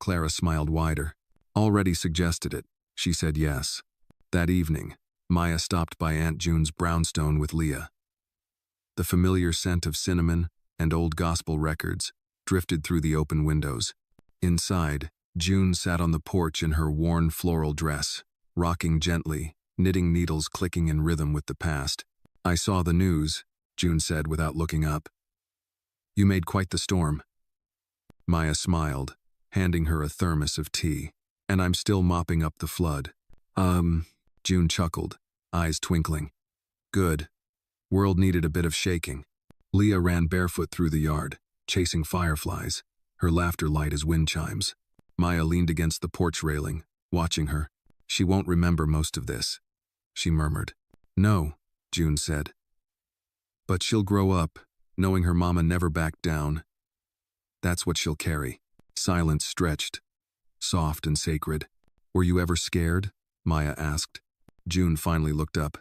Clara smiled wider. Already suggested it. She said yes. That evening, Maya stopped by Aunt June's brownstone with Leah. The familiar scent of cinnamon and old gospel records drifted through the open windows. Inside, June sat on the porch in her worn floral dress, rocking gently, knitting needles clicking in rhythm with the past. I saw the news, June said without looking up. You made quite the storm. Maya smiled, handing her a thermos of tea. And I'm still mopping up the flood. June chuckled, eyes twinkling. Good. World needed a bit of shaking. Leah ran barefoot through the yard, chasing fireflies, her laughter light as wind chimes. Maya leaned against the porch railing, watching her. She won't remember most of this, she murmured. No, June said. But she'll grow up, knowing her mama never backed down. That's what she'll carry. Silence stretched, soft and sacred. Were you ever scared? Maya asked. June finally looked up.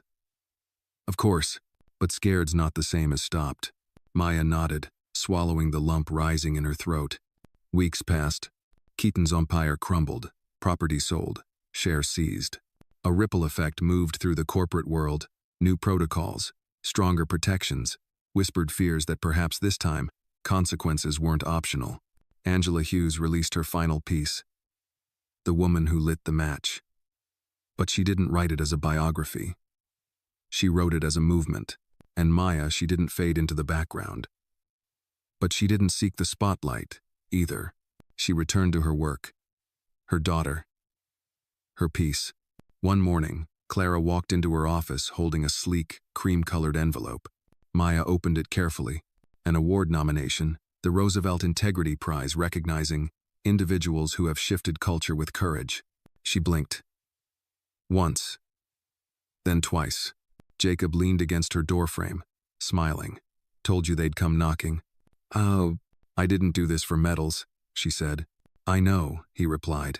Of course, but scared's not the same as stopped. Maya nodded, swallowing the lump rising in her throat. Weeks passed. Keaton's empire crumbled, property sold, shares seized. A ripple effect moved through the corporate world, new protocols, stronger protections, whispered fears that perhaps this time, consequences weren't optional. Angela Hughes released her final piece, The Woman Who Lit the Match. But she didn't write it as a biography. She wrote it as a movement, and Maya, she didn't fade into the background. But she didn't seek the spotlight, either. She returned to her work, her daughter, her peace. One morning, Clara walked into her office holding a sleek, cream-colored envelope. Maya opened it carefully. An award nomination, the Roosevelt Integrity Prize recognizing individuals who have shifted culture with courage. She blinked. Once. Then twice. Jacob leaned against her doorframe, smiling. Told you they'd come knocking. Oh, I didn't do this for medals, she said. I know, he replied.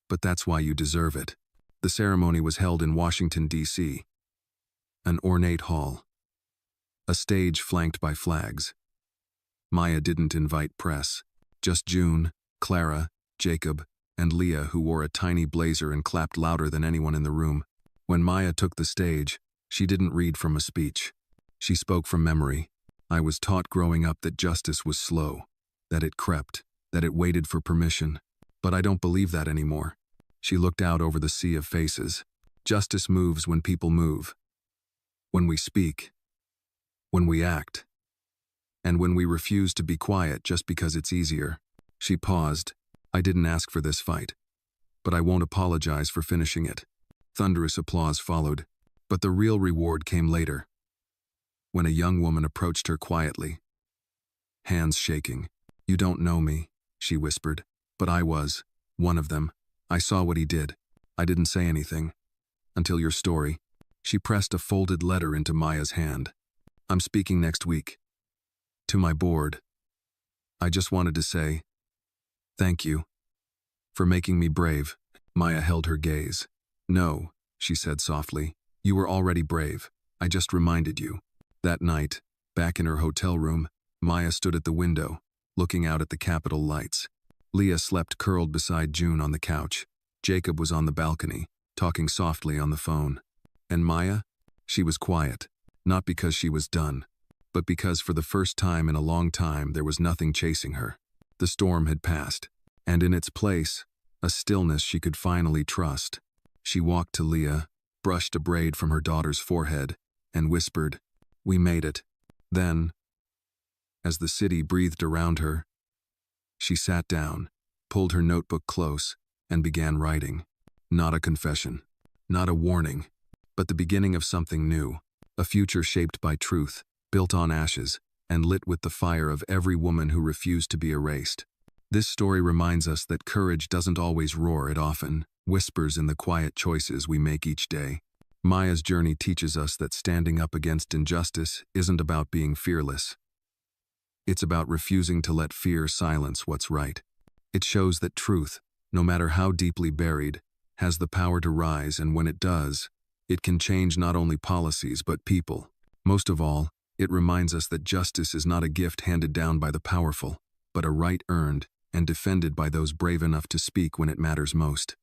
But that's why you deserve it. The ceremony was held in Washington, D.C. An ornate hall. A stage flanked by flags. Maya didn't invite press. Just June, Clara, Jacob, and Leah, who wore a tiny blazer and clapped louder than anyone in the room. When Maya took the stage, she didn't read from a speech. She spoke from memory. I was taught growing up that justice was slow, that it crept, that it waited for permission. But I don't believe that anymore. She looked out over the sea of faces. Justice moves when people move. When we speak. When we act. And when we refuse to be quiet just because it's easier. She paused. I didn't ask for this fight. But I won't apologize for finishing it. Thunderous applause followed. But the real reward came later. When a young woman approached her quietly. Hands shaking. You don't know me, she whispered. But I was. One of them. I saw what he did. I didn't say anything. Until your story. She pressed a folded letter into Maya's hand. I'm speaking next week. To my board. I just wanted to say, thank you. For making me brave. Maya held her gaze. No, she said softly. You were already brave. I just reminded you. That night, back in her hotel room, Maya stood at the window, looking out at the Capitol lights. Leah slept curled beside June on the couch. Jacob was on the balcony, talking softly on the phone. And Maya? She was quiet, not because she was done, but because for the first time in a long time there was nothing chasing her. The storm had passed, and in its place, a stillness she could finally trust. She walked to Leah, brushed a braid from her daughter's forehead, and whispered, We made it. Then, as the city breathed around her, she sat down, pulled her notebook close, and began writing. Not a confession, not a warning, but the beginning of something new, a future shaped by truth, built on ashes, and lit with the fire of every woman who refused to be erased. This story reminds us that courage doesn't always roar, it often whispers in the quiet choices we make each day. Maya's journey teaches us that standing up against injustice isn't about being fearless. It's about refusing to let fear silence what's right. It shows that truth, no matter how deeply buried, has the power to rise, and when it does, it can change not only policies but people. Most of all, it reminds us that justice is not a gift handed down by the powerful, but a right earned and defended by those brave enough to speak when it matters most.